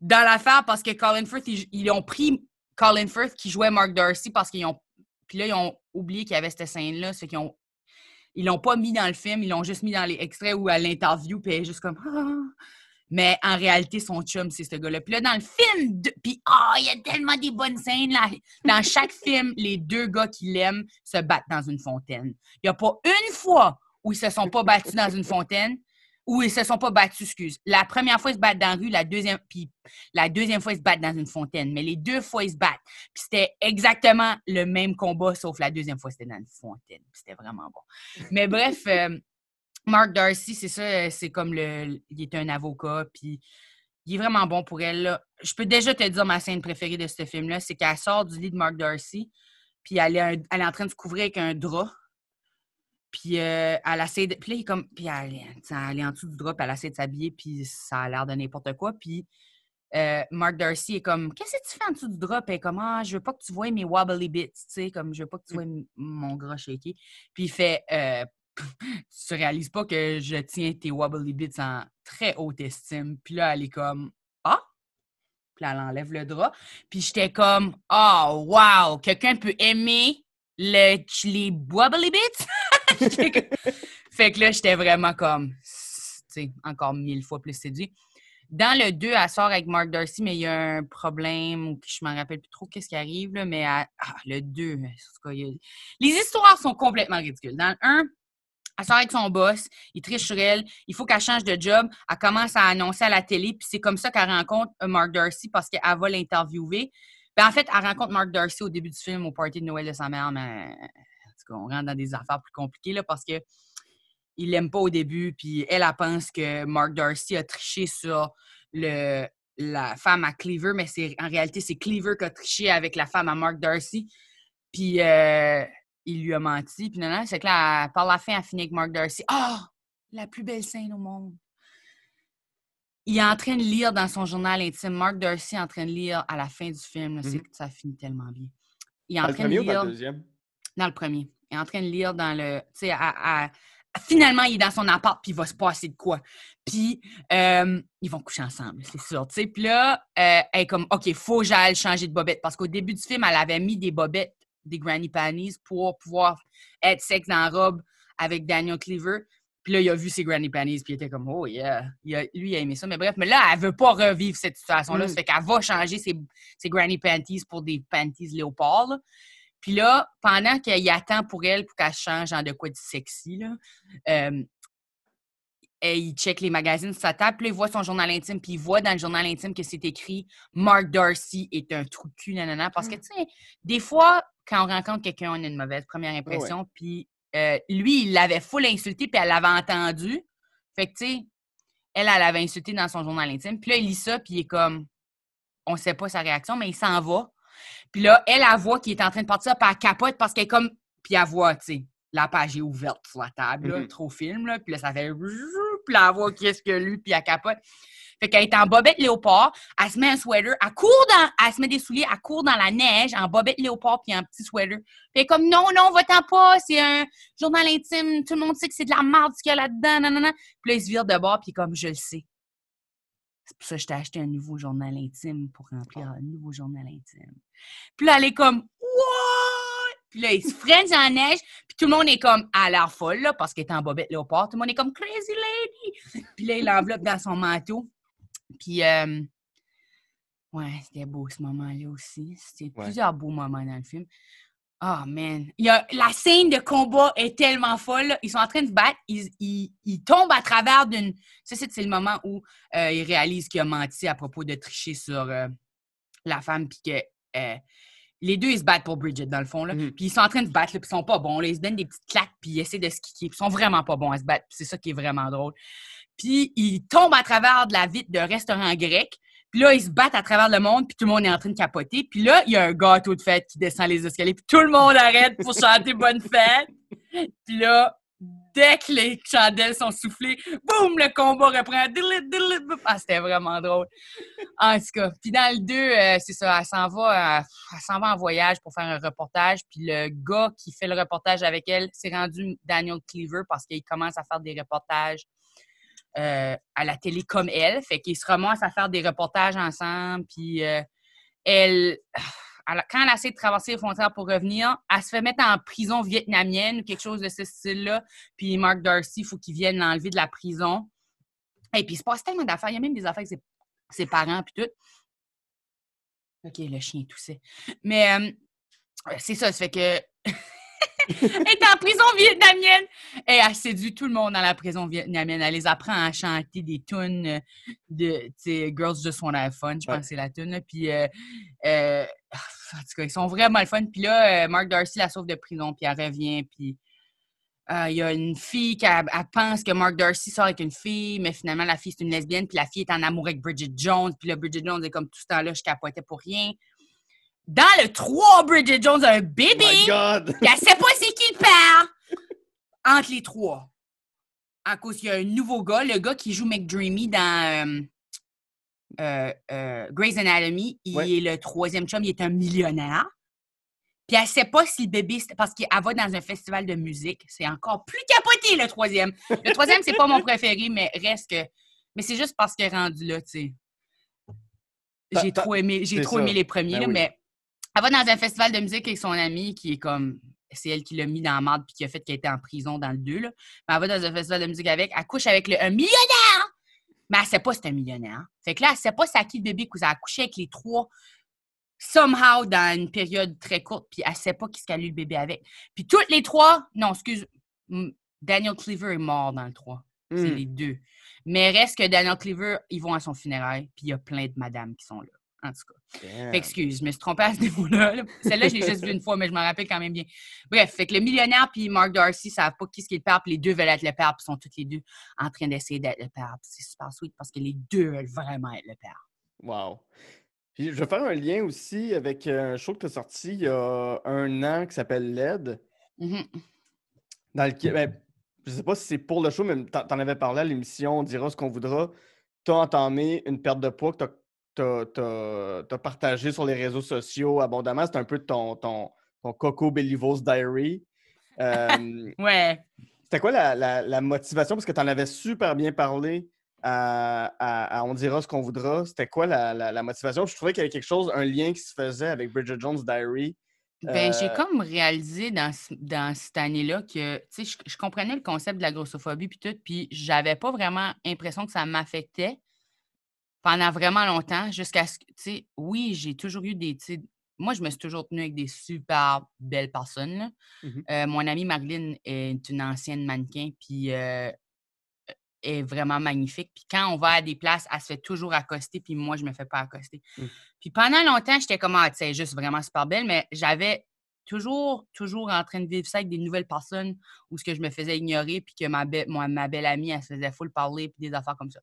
dans l'affaire parce que Colin Firth, ils ont pris Colin Firth qui jouait Mark Darcy parce qu'ils ont... Puis là, ils ont oublié qu'il y avait cette scène-là. Fait qu'ils ont... Ils l'ont pas mis dans le film, ils l'ont juste mis dans les extraits ou à l'interview, puis elle est juste comme... Ah. Mais en réalité, son chum, c'est ce gars-là. Puis là, dans le film, puis il y a tellement des bonnes scènes, là. Dans chaque film, les deux gars qui l'aiment se battent dans une fontaine. Il n'y a pas une fois où ils se sont pas battus dans une fontaine, où ils se sont pas battus, excuse. La première fois, ils se battent dans la rue, la deuxième fois, ils se battent dans une fontaine. Mais les deux fois, ils se battent. Puis c'était exactement le même combat, sauf la deuxième fois, c'était dans une fontaine. Puis c'était vraiment bon. Mais bref, Mark Darcy, c'est ça, c'est comme il est un avocat, puis il est vraiment bon pour elle, là. Je peux déjà te dire ma scène préférée de ce film-là, c'est qu'elle sort du lit de Mark Darcy, puis elle est en train de se couvrir avec un drap. Puis elle essaie de... Puis là, il est comme... Puis elle est en dessous du drap, puis elle essaie de s'habiller, puis ça a l'air de n'importe quoi. Puis Mark Darcy est comme... Qu'est-ce que tu fais en dessous du drap? Puis elle est comme... je veux pas que tu vois mes wobbly bits, tu sais, comme je veux pas que tu vois mon gras shaky. Puis il fait... tu réalises pas que je tiens tes wobbly bits en très haute estime. Puis là, elle est comme... Ah? Puis là, elle enlève le drap. Puis j'étais comme... Oh, wow! Quelqu'un peut aimer les wobbly bits? Fait que là, j'étais vraiment comme, tu sais, encore 1000 fois plus séduit. Dans le 2, elle sort avec Mark Darcy, mais il y a un problème, ou je m'en rappelle plus trop qu'est-ce qui arrive, là, mais le 2, en tout cas, les histoires sont complètement ridicules. Dans le 1, elle sort avec son boss, il triche sur elle, il faut qu'elle change de job, elle commence à annoncer à la télé, puis c'est comme ça qu'elle rencontre Mark Darcy parce qu'elle va l'interviewer. Ben, en fait, elle rencontre Mark Darcy au début du film, au party de Noël de sa mère, mais... On rentre dans des affaires plus compliquées là, parce qu'il l'aime pas au début, puis elle pense que Mark Darcy a triché sur la femme à Cleaver, mais en réalité, c'est Cleaver qui a triché avec la femme à Mark Darcy, puis il lui a menti, puis non, c'est que là, par la fin, elle finit avec Mark Darcy. La plus belle scène au monde! Il est en train de lire dans son journal intime. Mark Darcy est en train de lire à la fin du film. Là, ça finit tellement bien. Il est en train de lire... Ou dans le deuxième? Dans le premier. Il est en train de lire dans le... Tu sais, finalement, il est dans son appart, puis il va se passer de quoi. Puis, ils vont coucher ensemble, c'est sûr. Tu sais, puis là, elle est comme, OK, faut que j'aille changer de bobette. Parce qu'au début du film, elle avait mis des bobettes, des granny panties, pour pouvoir être sexe dans la robe avec Daniel Cleaver. Puis là, il a vu ses granny panties, puis il était comme, oh yeah. Lui, il a aimé ça. Mais bref, mais là, elle veut pas revivre cette situation-là. Ça fait qu'elle va changer ses granny panties pour des panties léopard, là. Puis là, pendant qu'il attend pour elle pour qu'elle change en de quoi de sexy, là, il check les magazines sur sa table, puis là, il voit son journal intime, puis il voit dans le journal intime que c'est écrit « Mark Darcy est un trou de cul, nanana ». Parce que, tu sais, des fois, quand on rencontre quelqu'un, on a une mauvaise première impression, puis lui, il l'avait full insulté, puis elle l'avait entendu. Fait que, tu sais, elle l'avait insulté dans son journal intime. Puis là, il lit ça, puis il est comme... On sait pas sa réaction, mais il s'en va. Puis là, elle voit qu'il est en train de partir, puis elle capote parce qu'elle est comme... Puis elle voit, tu sais, la page est ouverte sur la table, là, trop film, là. Puis là, ça fait... Puis là, elle voit qu'est-ce que lui, puis elle capote. Fait qu'elle est en bobette léopard, elle se met un sweater, elle se met des souliers, elle court dans la neige en bobette léopard puis en petit sweater. Puis elle est comme, non, va-t'en pas, c'est un journal intime, tout le monde sait que c'est de la merde ce qu'il y a là-dedans, nanana. Puis là, il se vire de bord, puis comme, je le sais. C'est pour ça que je t'ai acheté un nouveau journal intime pour remplir un nouveau journal intime. Puis là, elle est comme, what? Puis là, il se freine dans la neige, puis tout le monde est comme, à l'air folle, là, parce qu'elle est en bobette léopard. Tout le monde est comme, crazy lady! Puis là, il l'enveloppe dans son manteau. Puis, ouais, c'était beau ce moment-là aussi. C'était plusieurs beaux moments dans le film. Oh, man. La scène de combat est tellement folle. Là. Ils sont en train de se battre. Ils tombent à travers d'une... Ça, c'est le moment où ils réalisent qu'il a menti à propos de tricher sur la femme. Puis que les deux, ils se battent pour Bridget, dans le fond. Là. Puis ils sont en train de se battre. Puis ils sont pas bons. Là. Ils se donnent des petites claques. Puis ils essaient de se kicker. Puis ils sont vraiment pas bons à se battre. Puis c'est ça qui est vraiment drôle. Puis ils tombent à travers de la vitre d'un restaurant grec. Puis là, ils se battent à travers le monde, puis tout le monde est en train de capoter. Puis là, il y a un gâteau de fête qui descend les escaliers, puis tout le monde arrête pour chanter Bonne fête. Puis là, dès que les chandelles sont soufflées, boum, le combat reprend. Ah, c'était vraiment drôle. En tout cas, puis dans le 2, c'est ça, elle s'en va en voyage pour faire un reportage. Puis le gars qui fait le reportage avec elle s'est rendu Daniel Cleaver parce qu'il commence à faire des reportages à la télé comme elle. Fait qu'ils se ramassent à faire des reportages ensemble. Puis quand elle essaie de traverser les frontières pour revenir, elle se fait mettre en prison vietnamienne ou quelque chose de ce style-là. Puis Mark Darcy, il faut qu'il vienne l'enlever de la prison. Et puis il se passe tellement d'affaires. Il y a même des affaires avec ses parents puis tout. OK, le chien toussait. Mais c'est ça, ça fait que elle est en prison vietnamienne. Et elle séduit tout le monde dans la prison vietnamienne. Elle les apprend à chanter des tunes de Girls Just Wanna Have Fun, je pense que c'est la tune. Puis, en tout cas, ils sont vraiment le fun. Puis là, Mark Darcy la sauve de prison, puis elle revient. Puis, il y a une fille qui elle pense que Mark Darcy sort avec une fille, mais finalement, la fille, c'est une lesbienne. Puis la fille est en amour avec Bridget Jones. Puis là, Bridget Jones est comme tout ce temps-là, je capotais pour rien. Dans le 3, Bridget Jones a un bébé. My God! Puis elle sait pas c'est qui le père. Entre les 3. À cause qu'il y a un nouveau gars, le gars qui joue McDreamy dans Grey's Anatomy. Il est le 3e chum, il est un millionnaire. Puis elle sait pas si le bébé... Parce qu'elle va dans un festival de musique. C'est encore plus capoté, le 3e. Le 3e, c'est pas mon préféré, mais reste que... Mais c'est juste parce qu'elle est rendue là, tu sais. J'ai trop aimé les premiers, là, mais... Elle va dans un festival de musique avec son ami qui est comme... C'est elle qui l'a mis dans la marde puis qui a fait qu'elle était en prison dans le 2. Là. Mais elle va dans un festival de musique avec. Elle couche avec un millionnaire! Mais elle sait pas si c'est un millionnaire. Fait que là, elle sait pas c'est à qui le bébé cousin. Elle a couché avec les 3 somehow dans une période très courte puis elle sait pas qui qu'elle a eu le bébé avec. Puis toutes les 3... Non, excuse. Daniel Cleaver est mort dans le 3. C'est les 2. Mais reste que Daniel Cleaver, ils vont à son funérail puis il y a plein de madames qui sont là. En tout cas. Fait excuse, je me suis trompée à ce niveau-là. Celle-là, je l'ai juste vue une fois, mais je m'en rappelle quand même bien. Bref, fait que le millionnaire puis Mark Darcy savent pas qui est le père, puis les deux veulent être le père, puis sont tous les deux en train d'essayer d'être le père. Puis c'est super sweet parce que les deux veulent vraiment être le père. Wow. Puis je vais faire un lien aussi avec un show que tu as sorti il y a 1 an qui s'appelle LED. Dans lequel, je sais pas si c'est pour le show, mais t'en avais parlé à l'émission On dira ce qu'on voudra. Tu as entamé une perte de poids que t'as partagé sur les réseaux sociaux abondamment. C'est un peu ton Coco Bellivos Diary. Ouais. C'était quoi la motivation? Parce que tu en avais super bien parlé à On dira ce qu'on voudra. C'était quoi la motivation? Je trouvais qu'il y avait quelque chose, un lien qui se faisait avec Bridget Jones' Diary. J'ai comme réalisé dans cette année-là que, tu sais, je comprenais le concept de la grossophobie puis tout, puis j'avais pas vraiment l'impression que ça m'affectait pendant vraiment longtemps, jusqu'à ce que, tu sais, oui, j'ai toujours eu moi, je me suis toujours tenue avec des super belles personnes, là. Mon amie Marilyn est une ancienne mannequin, puis est vraiment magnifique. Puis quand on va à des places, elle se fait toujours accoster, puis moi, je me fais pas accoster. Puis pendant longtemps, j'étais comme, tu sais, juste vraiment super belle, mais j'avais toujours en train de vivre ça avec des nouvelles personnes où ce que je me faisais ignorer, puis que ma belle amie, elle se faisait full parler, puis des affaires comme ça.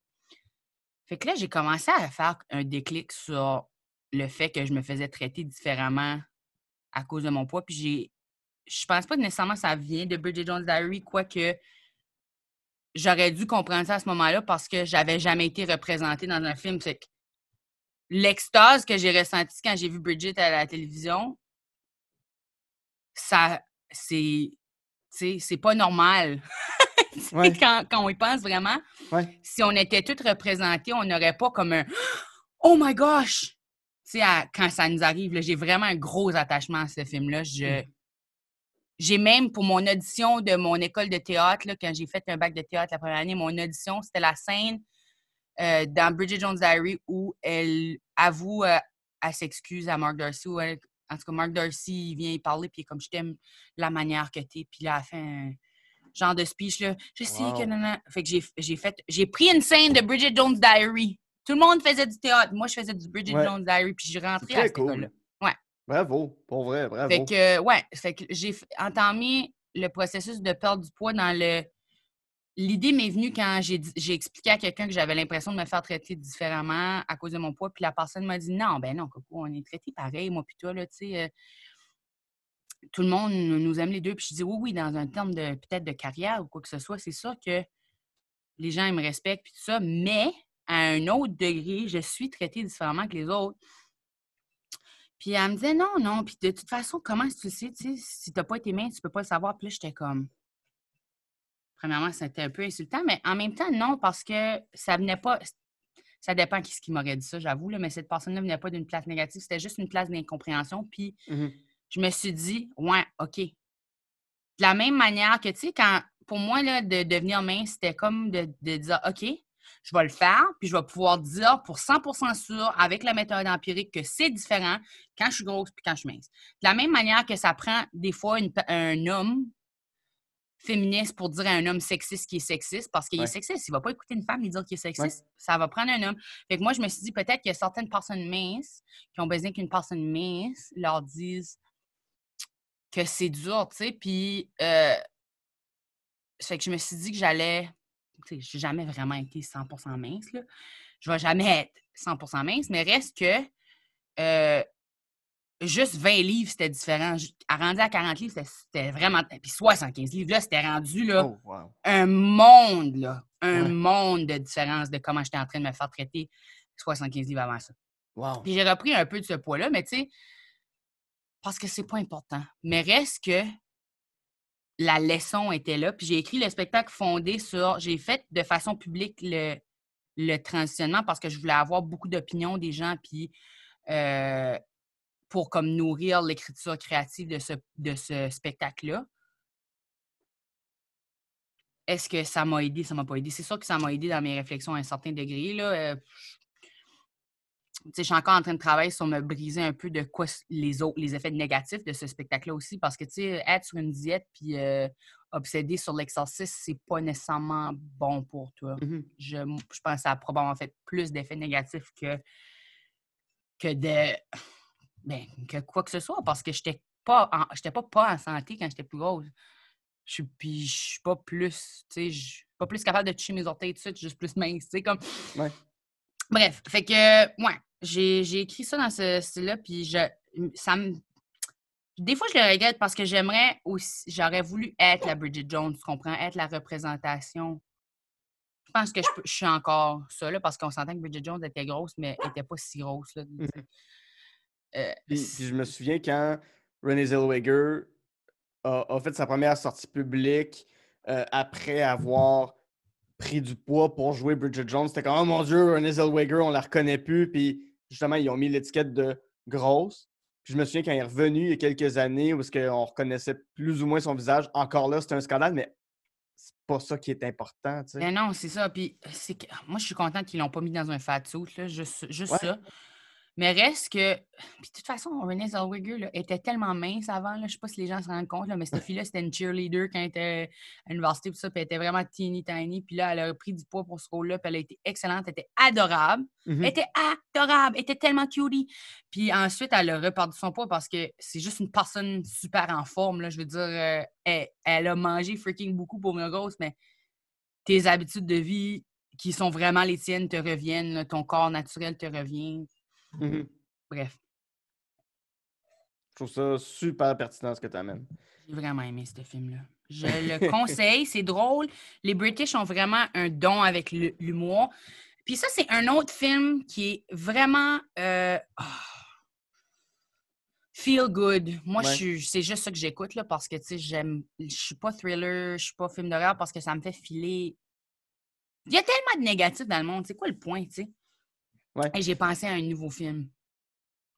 Fait que là, j'ai commencé à faire un déclic sur le fait que je me faisais traiter différemment à cause de mon poids. Puis je pense pas que nécessairement ça vient de Bridget Jones' Diary, quoique j'aurais dû comprendre ça à ce moment-là parce que j'avais jamais été représentée dans un film. Fait que l'extase que j'ai ressentie quand j'ai vu Bridget à la télévision, ça, c'est pas normal. Ouais. Quand on y pense vraiment, si on était toutes représentées, on n'aurait pas comme un « Oh my gosh! » Tu sais, quand ça nous arrive, là, j'ai vraiment un gros attachement à ce film-là. J'ai même, pour mon audition de mon école de théâtre, là, quand j'ai fait un bac de théâtre la première année, mon audition, c'était la scène dans Bridget Jones' Diary où elle avoue, elle s'excuse à Mark Darcy. En tout cas, Mark Darcy, il vient y parler, puis il est comme « Je t'aime la manière que t'es. » Puis là, elle fait un genre de speech, là. Je sais que... Non. Fait que j'ai pris une scène de Bridget Jones' Diary. Tout le monde faisait du théâtre. Moi, je faisais du Bridget Jones' Diary, puis j'ai rentré à cette école-là. Ouais. Bravo, pour vrai, bravo. Fait que, fait que j'ai entamé le processus de perdre du poids dans le l'idée m'est venue quand j'ai expliqué à quelqu'un que j'avais l'impression de me faire traiter différemment à cause de mon poids, puis la personne m'a dit « Non, ben non, Coco, on est traités pareil, moi puis toi, là, tu sais, tout le monde nous aime les deux. » Puis je dis « Oui, oui, dans un terme de peut-être de carrière ou quoi que ce soit, c'est sûr que les gens, ils me respectent, puis tout ça, mais à un autre degré, je suis traitée différemment que les autres. » Puis elle me disait « Non, non, puis de toute façon, comment tu le sais, tu sais, si t'as pas été mince, tu peux pas le savoir. » Puis là, j'étais comme... Premièrement, c'était un peu insultant, mais en même temps, non, parce que ça venait pas... Ça dépend qui m'aurait dit ça, j'avoue, là, mais cette personne-là venait pas d'une place négative, c'était juste une place d'incompréhension. Puis je me suis dit « Ouais, OK. » De la même manière que, tu sais, quand... Pour moi, là, de devenir mince, c'était comme de dire « OK, je vais le faire, puis je vais pouvoir dire pour 100% sûr, avec la méthode empirique, que c'est différent quand je suis grosse puis quand je suis mince. » De la même manière que ça prend des fois un homme féministe pour dire à un homme sexiste qu'il est sexiste, parce qu'il est sexiste. Il ne va pas écouter une femme et dire qu'il est sexiste. Ça va prendre un homme. Fait que moi, je me suis dit, peut-être qu'il y a certaines personnes minces qui ont besoin qu'une personne mince leur dise que c'est dur, tu sais. Puis, fait que je me suis dit que j'allais... Tu sais, j'ai jamais vraiment été 100% mince, là. Je vais jamais être 100% mince, mais reste que... juste 20 livres, c'était différent. Rendu à 40 livres, c'était vraiment... Puis 75 livres, là, c'était rendu là, un monde, là. Un monde de différence de comment j'étais en train de me faire traiter 75 livres avant ça. Wow. Puis j'ai repris un peu de ce poids-là, mais tu sais, parce que c'est pas important. Mais reste que la leçon était là. Puis j'ai écrit le spectacle fondé sur... J'ai fait de façon publique le transitionnement parce que je voulais avoir beaucoup d'opinions des gens, puis... pour comme nourrir l'écriture créative de ce spectacle-là. Est-ce que ça m'a aidé? Ça m'a pas aidé. C'est sûr que ça m'a aidé dans mes réflexions à un certain degré. Là. Je suis encore en train de travailler sur me briser un peu de quoi les effets négatifs de ce spectacle-là aussi, parce que être sur une diète puis obsédé sur l'exercice, c'est pas nécessairement bon pour toi. Je pense que ça a probablement fait plus d'effets négatifs que quoi que ce soit, parce que j'étais pas en santé quand j'étais plus grosse. Puis je suis pas plus, tu sais, je suis pas plus capable de toucher mes orteils tout de suite, juste plus mince, tu sais, comme... Ouais. Bref, fait que, j'ai écrit ça dans ce style-là, puis des fois, je le regrette parce que j'aurais voulu être la Bridget Jones, tu comprends, être la représentation. Je pense que je suis encore ça, là, parce qu'on s'entend que Bridget Jones était grosse, mais elle était pas si grosse, là. Puis je me souviens quand Renée Zellweger a fait sa première sortie publique après avoir pris du poids pour jouer Bridget Jones. C'était comme « Oh mon Dieu, Renée Zellweger, on la reconnaît plus. » Puis justement, ils ont mis l'étiquette de grosse. Puis je me souviens quand elle est revenue il y a quelques années où on reconnaissait plus ou moins son visage. Encore là, c'était un scandale, mais c'est pas ça qui est important, tu sais. Ben non, c'est ça. Puis moi, je suis contente qu'ils l'ont pas mis dans un fat suit, là, juste ça. Mais reste que... Puis de toute façon, Renée Zellweger là, était tellement mince avant. Là, je sais pas si les gens se rendent compte, là, mais cette fille-là, c'était une cheerleader quand elle était à l'université. Puis elle était vraiment teeny tiny. Puis là, elle a pris du poids pour ce rôle-là. Puis elle a été excellente. Elle était adorable. Elle était adorable. Elle était tellement cutie. Puis ensuite, elle a reperdu son poids parce que c'est juste une personne super en forme. Là. Je veux dire, elle a mangé freaking beaucoup pour une grosse, mais tes habitudes de vie qui sont vraiment les tiennes te reviennent. Là, ton corps naturel te revient. Bref. Je trouve ça super pertinent ce que tu amènes. J'ai vraiment aimé ce film-là. Je le conseille, c'est drôle. Les British ont vraiment un don avec l'humour. Puis ça, c'est un autre film qui est vraiment feel good. Moi, c'est juste ça que j'écoute là, parce que je suis pas thriller, je suis pas film d'horreur parce que ça me fait filer. Il y a tellement de négatifs dans le monde. C'est quoi le point, tu sais? Et j'ai pensé à un nouveau film.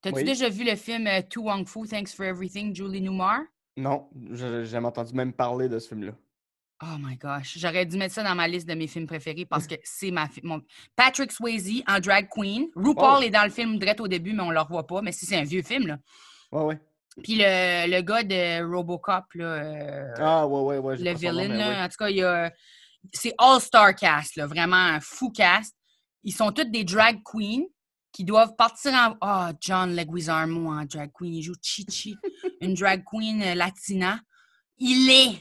T'as-tu déjà vu le film To Wong Foo, Thanks for Everything, Julie Newmar? Non, j'ai jamais entendu même parler de ce film-là. Oh my gosh. J'aurais dû mettre ça dans ma liste de mes films préférés parce que c'est mon... Patrick Swayze en drag queen. RuPaul est dans le film direct au début, mais on ne le revoit pas. Mais c'est un vieux film, là. Ouais. Puis le gars de Robocop, là... le villain, là. En tout cas, c'est all-star cast, là. Vraiment un fou cast. Ils sont tous des drag queens qui doivent partir en... Oh, John Leguizamo en drag queen. Il joue Chi-Chi, une drag queen latina. Il est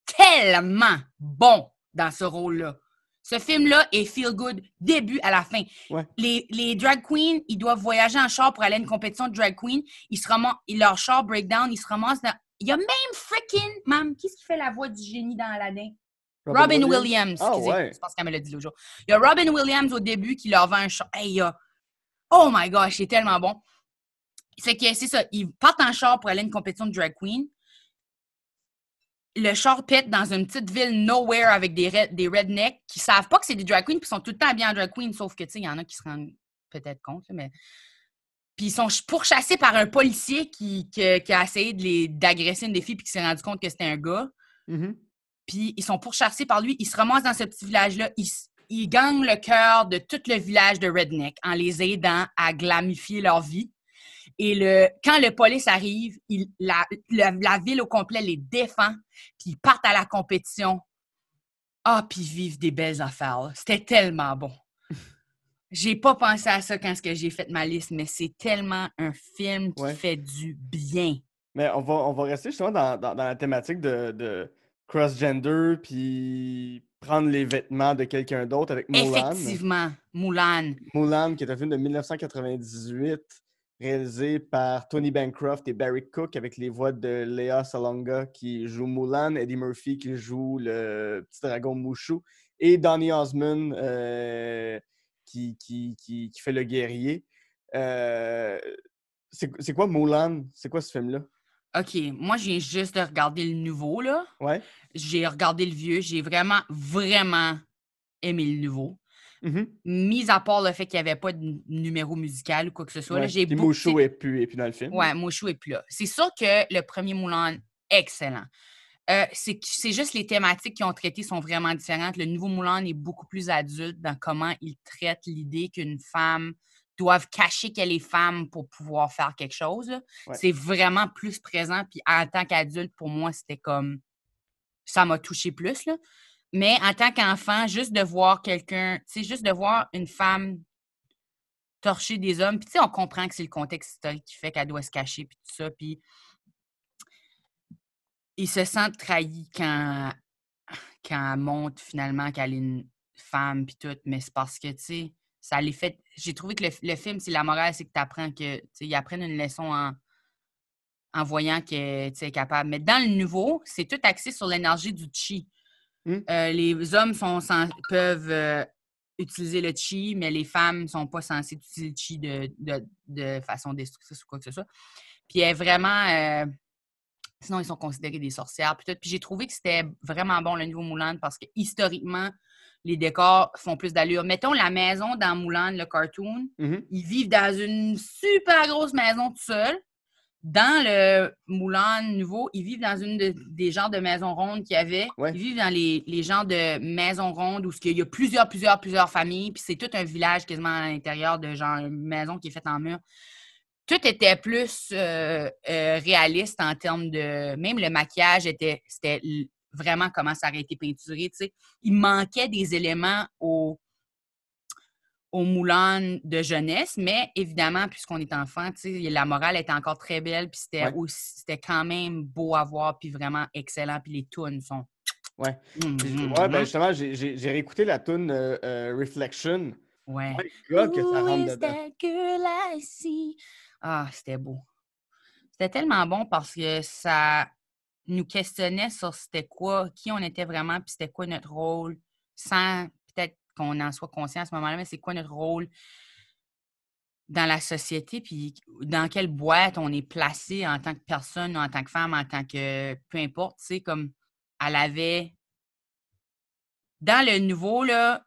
tellement bon dans ce rôle-là. Ce film-là est feel good début à la fin. Ouais. Les drag queens, ils doivent voyager en char pour aller à une compétition de drag queen. Leur char breakdown, ils se ramassent dans... Il y a même freaking... Mam, qui est-ce qui fait la voix du génie dans Aladdin? Robin Williams. Ah Excusez, ouais. je pense qu'elle me l'a dit l'autre jour. Il y a Robin Williams au début qui leur vend un char. Hey, oh my gosh, c'est tellement bon. C'est ça, ils partent en char pour aller à une compétition de drag queen. Le char pète dans une petite ville nowhere avec des rednecks qui savent pas que c'est des drag queens puis sont tout le temps habillés en drag queen, sauf que, tu sais, il y en a qui se rendent peut-être compte, là, mais... Puis ils sont pourchassés par un policier qui a essayé d'agresser une des filles puis qui s'est rendu compte que c'était un gars. Mm-hmm. Puis ils sont pourchassés par lui. Ils se ramassent dans ce petit village-là. Ils gagnent le cœur de tout le village de redneck en les aidant à glamifier leur vie. Et quand le police arrive, la ville au complet les défend, puis ils partent à la compétition. Ah, puis ils vivent des belles affaires. Là. C'était tellement bon. J'ai pas pensé à ça quand j'ai fait ma liste, mais c'est tellement un film qui fait du bien. Mais on va rester justement dans la thématique de cross-gender, puis prendre les vêtements de quelqu'un d'autre avec Mulan. Effectivement, Mulan. Mulan, qui est un film de 1998, réalisé par Tony Bancroft et Barry Cook, avec les voix de Lea Salonga qui joue Mulan, Eddie Murphy qui joue le petit dragon Mushu, et Donny Osmond qui fait le guerrier. C'est quoi Mulan? C'est quoi ce film-là? OK, moi, j'ai juste de regarder le nouveau, là. Ouais. J'ai regardé le vieux. J'ai vraiment, vraiment aimé le nouveau. Mm-hmm. Mis à part le fait qu'il n'y avait pas de numéro musical ou quoi que ce soit. Ouais. Là, j'ai beaucoup... Mushu n'est plus dans le film. Ouais, Mushu n'est plus là. C'est sûr que le premier Mulan, excellent. C'est juste les thématiques qu'ils ont traitées sont vraiment différentes. Le nouveau Mulan est beaucoup plus adulte dans comment il traite l'idée qu'une femme doive cacher qu'elle est femme pour pouvoir faire quelque chose. Ouais. C'est vraiment plus présent. Puis en tant qu'adulte, pour moi, c'était comme... Ça m'a touché plus, là. Mais en tant qu'enfant, juste de voir quelqu'un... Tu sais, juste de voir une femme torcher des hommes. Puis tu sais, on comprend que c'est le contexte historique qui fait qu'elle doit se cacher, puis tout ça. Puis ils se sentent trahis quand elle montre finalement qu'elle est une femme, puis tout. Mais c'est parce que, tu sais, ça les fait... J'ai trouvé que le film, c'est la morale, c'est que tu apprends que... Tu sais, ils apprennent une leçon en voyant que tu es capable. Mais dans le nouveau, c'est tout axé sur l'énergie du chi. Les hommes peuvent utiliser le chi, mais les femmes ne sont pas censées utiliser le chi de façon destructrice ou quoi que ce soit. Puis elle est vraiment... sinon, ils sont considérés des sorcières. Puis j'ai trouvé que c'était vraiment bon, le nouveau Mulan, parce que historiquement, les décors font plus d'allure. Mettons la maison dans Mulan, le cartoon, ils vivent dans une super grosse maison tout seuls. Dans le Mulan nouveau, ils vivent dans des genres de maisons rondes qu'il y avait. Ouais. Ils vivent dans les genres de maisons rondes où il y a plusieurs familles, puis c'est tout un village quasiment à l'intérieur de genre une maison qui est faite en mur. Tout était plus réaliste en termes de... Même le maquillage, c'était vraiment comment ça aurait été peinturé, tu sais. Il manquait des éléments au Mulan de jeunesse, mais évidemment, puisqu'on est enfant, tu sais, la morale était encore très belle, puis c'était quand même beau à voir, puis vraiment excellent, puis les tunes sont... Ouais. Ben justement, j'ai réécouté la tune Reflection. Ouais. Oh my God, que ça rentre dedans. Ah, c'était beau. C'était tellement bon parce que ça nous questionnait sur c'était quoi, qui on était vraiment, puis c'était quoi notre rôle, sans peut-être qu'on en soit conscient à ce moment-là, mais c'est quoi notre rôle dans la société, puis dans quelle boîte on est placé en tant que personne, en tant que femme, en tant que... Peu importe, tu sais, comme elle avait... Dans le nouveau, là,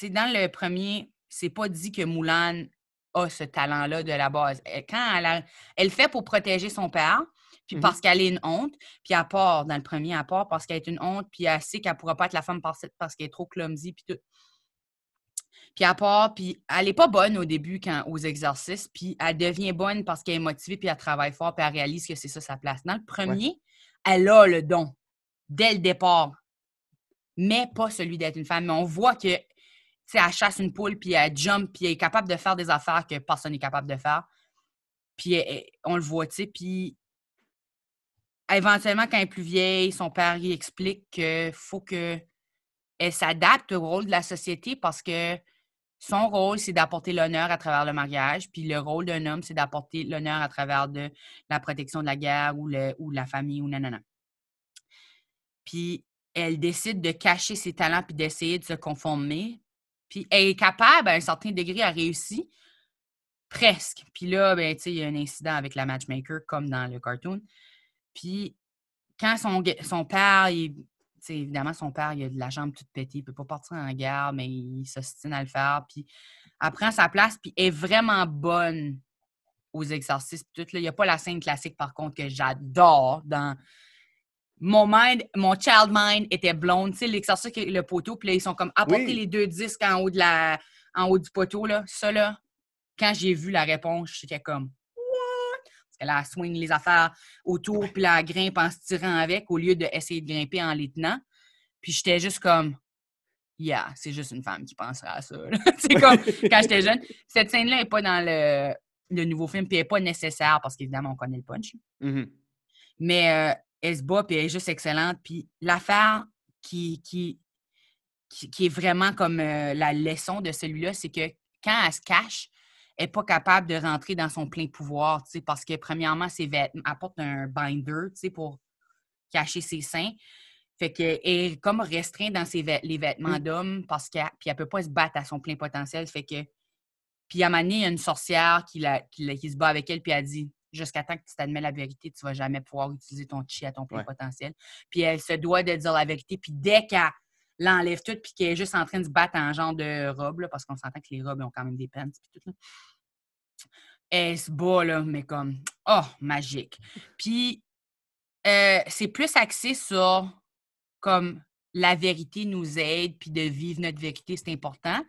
dans le premier, c'est pas dit que Mulan a ce talent-là de la base. Quand elle fait pour protéger son père, puis parce qu'elle est une honte, puis elle part, dans le premier, elle part parce qu'elle est une honte, puis elle sait qu'elle ne pourra pas être la femme parce qu'elle est trop clumsy, puis tout. Puis elle part, puis elle n'est pas bonne au début aux exercices, puis elle devient bonne parce qu'elle est motivée, puis elle travaille fort, puis elle réalise que c'est ça sa place. Dans le premier, elle a le don, dès le départ, mais pas celui d'être une femme. Mais on voit que elle chasse une poule, puis elle jump, puis elle est capable de faire des affaires que personne n'est capable de faire. Puis on le voit, tu sais, puis éventuellement, quand elle est plus vieille, son père lui explique qu'il faut qu'elle s'adapte au rôle de la société parce que son rôle, c'est d'apporter l'honneur à travers le mariage, puis le rôle d'un homme, c'est d'apporter l'honneur à travers de la protection de la guerre ou la famille ou nanana. Puis elle décide de cacher ses talents puis d'essayer de se conformer. Puis elle est capable, à un certain degré, à réussir. Presque. Puis là, ben, tu sais, il y a un incident avec la matchmaker, comme dans le cartoon. Puis quand son père, évidemment, son père, il a de la jambe toute pétée, il ne peut pas partir en guerre, mais il s'ostine à le faire. Puis elle prend sa place, puis elle est vraiment bonne aux exercices. Tout, là. Il n'y a pas la scène classique, par contre, que j'adore dans... Mon child mind était blonde. Tu sais, l'exercice avec le poteau, puis là, ils sont comme apporter les 2 disques en haut du poteau, là. Ça, là, quand j'ai vu la réponse, j'étais comme what? Parce que là, elle swing les affaires autour, puis là, elle grimpe en se tirant avec, au lieu d'essayer de grimper en les tenant. Puis j'étais juste comme yeah, c'est juste une femme qui pensera à ça. C'est comme quand j'étais jeune. Cette scène-là n'est pas dans le nouveau film, puis elle n'est pas nécessaire parce qu'évidemment, on connaît le punch. Mm-hmm. Mais elle se bat, puis elle est juste excellente. Puis l'affaire qui est vraiment comme la leçon de celui-là, c'est que quand elle se cache, elle n'est pas capable de rentrer dans son plein pouvoir, parce que, premièrement, ses vêtements, elle porte un binder, pour cacher ses seins. Fait qu'elle est comme restreinte dans les vêtements d'homme parce qu'elle ne peut pas se battre à son plein potentiel. Fait que... Puis à un moment donné, il y a une sorcière qui se bat avec elle, puis elle dit jusqu'à temps que tu t'admets la vérité, tu ne vas jamais pouvoir utiliser ton chi à ton plein potentiel. Puis elle se doit de dire la vérité. Puis dès qu'elle l'enlève tout, puis qu'elle est juste en train de se battre en genre de robe, là, parce qu'on s'entend que les robes ont quand même des pants, puis tout, là. Elle se bat, là, mais comme, oh, magique. Puis c'est plus axé sur, comme, la vérité nous aide, puis de vivre notre vérité, c'est important.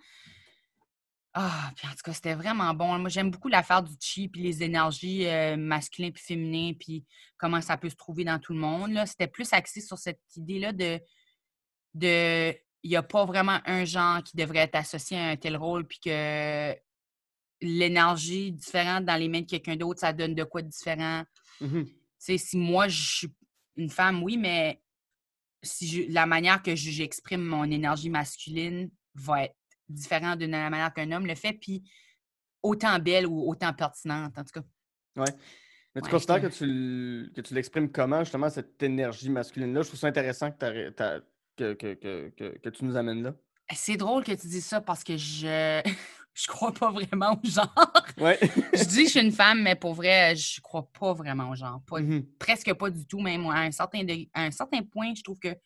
Ah, puis en tout cas, c'était vraiment bon. Moi, j'aime beaucoup l'affaire du chi, puis les énergies masculines puis féminines, puis comment ça peut se trouver dans tout le monde, là. C'était plus axé sur cette idée-là de il n'y a pas vraiment un genre qui devrait être associé à un tel rôle, puis que l'énergie différente dans les mains de quelqu'un d'autre, ça donne de quoi de différent. Mm-hmm. Tu sais, si moi, je suis une femme, oui, mais la manière que j'exprime mon énergie masculine va être différente de la manière qu'un homme le fait, puis autant belle ou autant pertinente, en tout cas. Ouais. Mais tu considères que tu l'exprimes comment, justement, cette énergie masculine-là? Je trouve ça intéressant que tu nous amènes là. C'est drôle que tu dises ça parce que je crois pas vraiment au genre. Ouais. Je dis que je suis une femme, mais pour vrai, je crois pas vraiment au genre. Presque pas du tout, même. À un certain point, je trouve que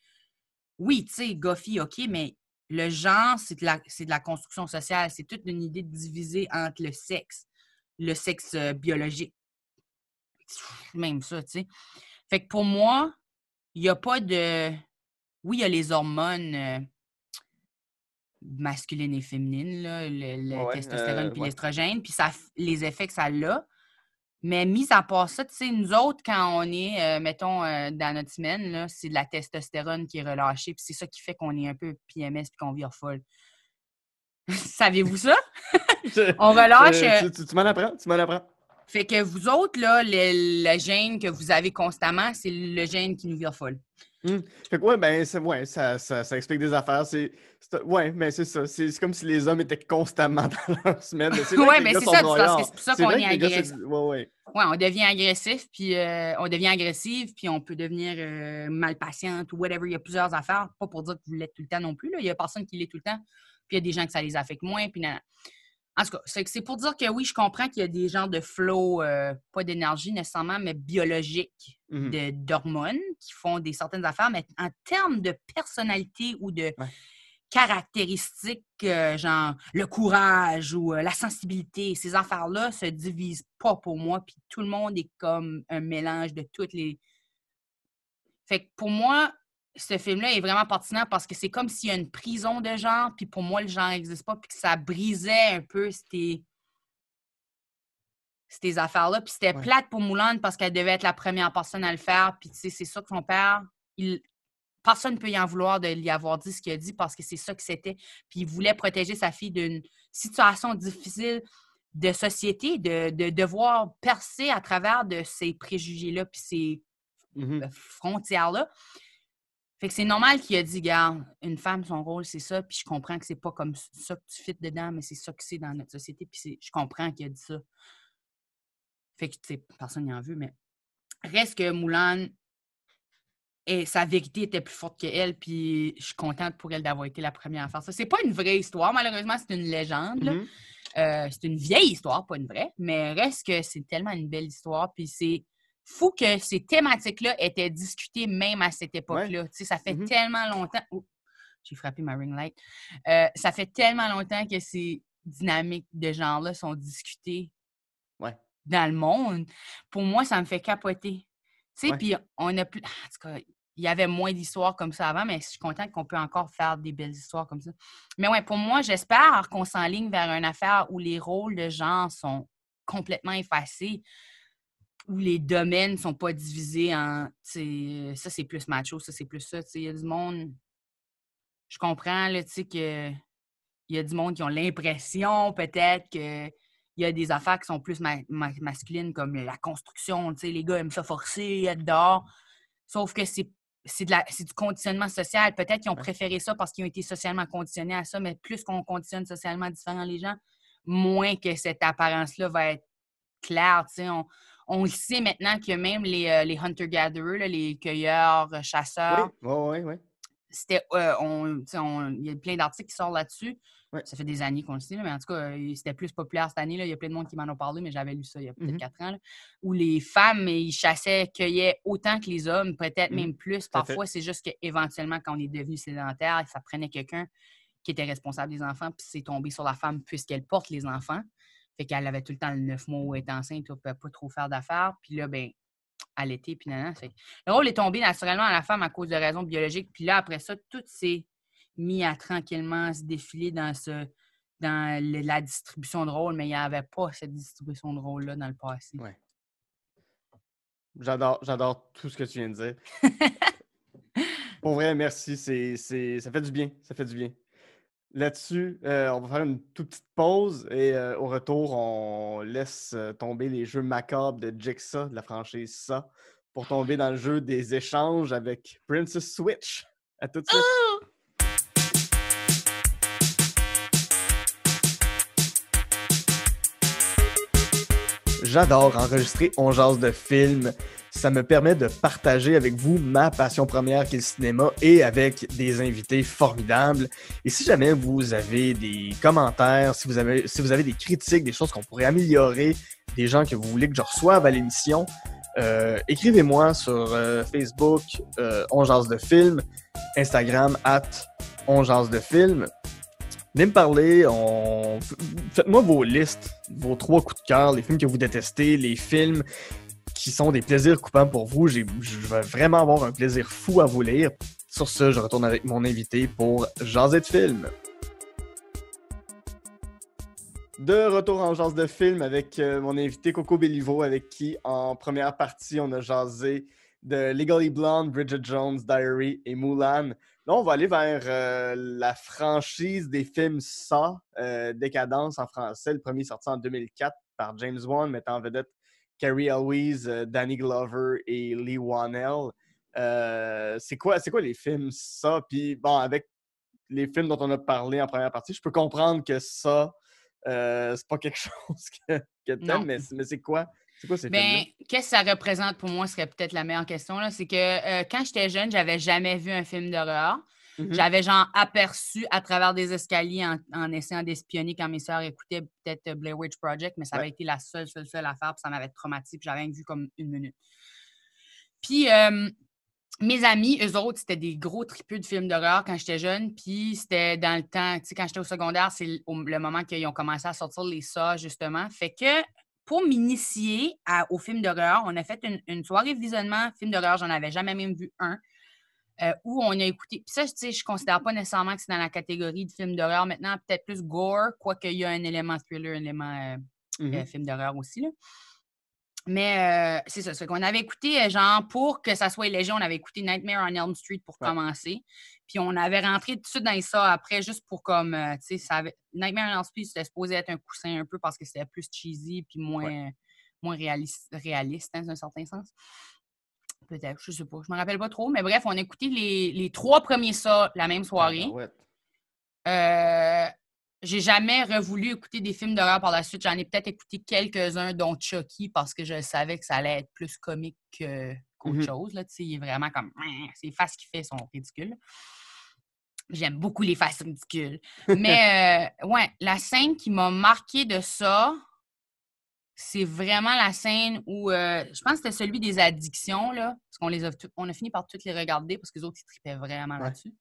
oui, tu sais, Goffy, OK, mais le genre, c'est de la construction sociale. C'est toute une idée de diviser entre le sexe biologique. Même ça, tu sais. Fait que pour moi, il n'y a pas de... Oui, il y a les hormones masculines et féminines, là, le testostérone puis l'estrogène, puis les effets que ça a. Mais mis à part ça, tu sais, nous autres, quand on est, mettons, dans notre semaine, là, c'est de la testostérone qui est relâchée, puis c'est ça qui fait qu'on est un peu PMS puis qu'on vire folle. Saviez-vous ça? On relâche... Tu m'en apprends. Fait que vous autres, là, le gène que vous avez constamment, c'est le gène qui nous vire folle. Fait que ça explique des affaires. Mais c'est ça. C'est comme si les hommes étaient constamment dans leur semaine. Oui, mais c'est ça, parce que c'est pour ça qu'on est agressif. Ouais, on devient agressif, puis on devient agressive, puis on peut devenir malpatiente ou whatever. Il y a plusieurs affaires. Pas pour dire que vous l'êtes tout le temps non plus. Là. Il y a personne qui l'est tout le temps. Puis il y a des gens que ça les affecte moins. Puis en tout cas, c'est pour dire que oui, je comprends qu'il y a des genres de flow, pas d'énergie nécessairement, mais biologiques, d'hormones qui font des certaines affaires, mais en termes de personnalité ou de caractéristiques, genre le courage ou la sensibilité, ces affaires-là se divisent pas pour moi, puis tout le monde est comme un mélange de toutes les... Fait que pour moi, ce film-là est vraiment pertinent parce que c'est comme s'il y a une prison de genre, puis pour moi, le genre n'existe pas, puis que ça brisait un peu ces affaires-là. Puis c'était plate pour Moulin parce qu'elle devait être la première personne à le faire. Puis tu sais, c'est sûr que son père, personne ne peut y en vouloir de lui avoir dit ce qu'il a dit parce que c'est ça que c'était. Puis il voulait protéger sa fille d'une situation difficile de société, de devoir percer à travers de ces préjugés-là, puis ces frontière-là. Fait que c'est normal qu'il a dit, regarde, une femme, son rôle, c'est ça, puis je comprends que c'est pas comme ça que tu fites dedans, mais c'est ça que c'est dans notre société, puis je comprends qu'il a dit ça. Fait que, tu sais, personne n'y en veut, mais reste que Mulan, et sa vérité était plus forte qu'elle, puis je suis contente pour elle d'avoir été la première à faire ça. C'est pas une vraie histoire, malheureusement, c'est une légende, là. C'est une vieille histoire, pas une vraie, mais reste que c'est tellement une belle histoire, puis c'est fou que ces thématiques-là étaient discutées même à cette époque-là. Tu sais, ça fait tellement longtemps... Oh, j'ai frappé ma ring light. Ça fait tellement longtemps que ces dynamiques de genre-là sont discutées dans le monde. Pour moi, ça me fait capoter. Tu sais, puis on a plus... En tout cas, il y avait moins d'histoires comme ça avant, mais je suis contente qu'on peut encore faire des belles histoires comme ça. Mais ouais, pour moi, j'espère qu'on s'enligne vers une affaire où les rôles de genre sont complètement effacés, où les domaines ne sont pas divisés en... Ça, c'est plus macho, ça, c'est plus ça. Il y a du monde... Je comprends, là, tu sais, qu'il y a du monde qui ont l'impression, peut-être, qu'il y a des affaires qui sont plus masculines, comme la construction, tu sais, les gars aiment ça forcer, être dehors. Sauf que c'est du conditionnement social. Peut-être qu'ils ont préféré ça parce qu'ils ont été socialement conditionnés à ça, mais plus qu'on conditionne socialement différents les gens, moins que cette apparence-là va être claire, tu sais. On le sait maintenant que même les hunter-gatherers, là, les cueilleurs, chasseurs, Oui. c'était, il y a plein d'articles qui sortent là-dessus. Ça fait des années qu'on le sait, là, mais en tout cas, c'était plus populaire cette année. Là. Il y a plein de monde qui m'en ont parlé, mais j'avais lu ça il y a peut-être 4 ans. Là, où les femmes, ils chassaient, cueillaient autant que les hommes, peut-être même plus. Parfois, c'est juste qu'éventuellement, quand on est devenu sédentaire, ça prenait quelqu'un qui était responsable des enfants, puis c'est tombé sur la femme puisqu'elle porte les enfants. Fait qu'elle avait tout le temps le 9 mois où elle était enceinte, elle ne pouvait pas trop faire d'affaires. Puis là, ben à l'été, puis non. Le rôle est tombé naturellement à la femme à cause de raisons biologiques. Puis là, après ça, tout s'est mis à tranquillement se défiler dans la distribution de rôles, mais il n'y avait pas cette distribution de rôles-là dans le passé. Ouais. J'adore tout ce que tu viens de dire. Pour vrai, merci. Ça fait du bien. Ça fait du bien. Là-dessus, on va faire une toute petite pause et au retour, on laisse tomber les jeux macabres de Jigsaw, de la franchise Ça, pour tomber dans le jeu des échanges avec Princess Switch. À tout de suite. Oh! J'adore enregistrer On jase de films. Ça me permet de partager avec vous ma passion première qui est le cinéma et avec des invités formidables. Et si jamais vous avez des commentaires, si vous avez des critiques, des choses qu'on pourrait améliorer, des gens que vous voulez que je reçoive à l'émission, écrivez-moi sur Facebook, On jase de films, Instagram, @onjasdefilm. Venez me parler, faites-moi vos listes, vos 3 coups de cœur, les films que vous détestez, les films qui sont des plaisirs coupants pour vous. Je vais vraiment avoir un plaisir fou à vous lire. Sur ce, je retourne avec mon invité pour jaser de films. De retour en jase de film avec mon invité Coco Bellivo, avec qui, en première partie, on a jasé de Legally Blonde, Bridget Jones' Diary et Mulan. Là, on va aller vers la franchise des films Saw, Décadence en français. Le premier sorti en 2004 par James Wan, mettant en vedette Cary Elwes, Danny Glover et Lee Whannell. C'est quoi les films Saw? Puis bon, avec les films dont on a parlé en première partie, je peux comprendre que ça, c'est pas quelque chose que t'aimes, mais c'est quoi? C'est quoi ces films-là? Qu'est-ce que ça représente pour moi serait peut-être la meilleure question. Là. C'est que quand j'étais jeune, j'avais jamais vu un film d'horreur. J'avais genre aperçu à travers des escaliers en essayant d'espionner quand mes sœurs écoutaient peut-être Blair Witch Project, mais ça avait été la seule affaire, puis ça m'avait traumatisée, puis j'avais rien vu comme 1 minute. Puis mes amis, eux autres, c'était des gros tripeux de films d'horreur quand j'étais jeune, puis c'était dans le temps, tu sais, quand j'étais au secondaire, c'est le moment qu'ils ont commencé à sortir les Saw, justement. Fait que pour m'initier aux films d'horreur, on a fait une soirée visionnement film d'horreur, j'en avais jamais même vu un, où on a écouté. Puis ça, tu sais, je considère pas nécessairement que c'est dans la catégorie de films d'horreur maintenant, peut-être plus gore, quoique il y a un élément thriller, un élément film d'horreur aussi, là. Mais c'est ça, c'est qu'on avait écouté, genre, pour que ça soit léger, on avait écouté Nightmare on Elm Street pour commencer. Puis on avait rentré tout de suite dans ça après, juste pour comme, tu sais, Nightmare on Elm Street, c'était supposé être un coussin un peu parce que c'était plus cheesy puis moins réaliste hein, dans un certain sens. peut-être, je sais pas. Je me rappelle pas trop, mais bref, on a écouté les 3 premiers ça la même soirée. J'ai jamais revoulu écouter des films d'horreur par la suite. J'en ai peut-être écouté quelques-uns, dont Chucky, parce que je savais que ça allait être plus comique qu'autre chose. Là. Il est vraiment comme... Ces faces qu'il fait sont ridicules. J'aime beaucoup les faces ridicules. Mais, ouais, la scène qui m'a marqué de ça, c'est vraiment la scène où... je pense que c'était celui des addictions, là. Parce qu'on a fini par toutes les regarder, parce que les autres, ils tripaient vraiment là-dessus.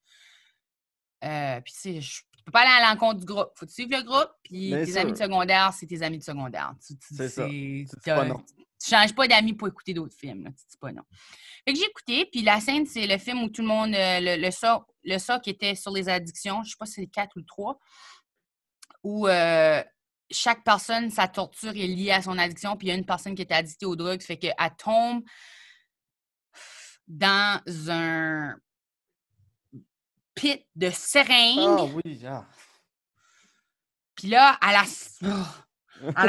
Puis, tu sais, tu peux pas aller à l'encontre du groupe. Faut te suivre le groupe, puis tes amis de secondaire, c'est tes amis de secondaire. C'est ça. Tu dis pas non. Tu changes pas d'amis pour écouter d'autres films. Là. Tu dis pas non. Fait que j'ai écouté, puis la scène, c'est le film où tout le monde... le ça qui était sur les addictions, je sais pas si c'est le 4 ou le 3, où chaque personne, sa torture est liée à son addiction, puis il y a une personne qui est addictée aux drogues, fait qu'elle tombe dans un... pit de seringue. Ah oui, ah. Puis là, elle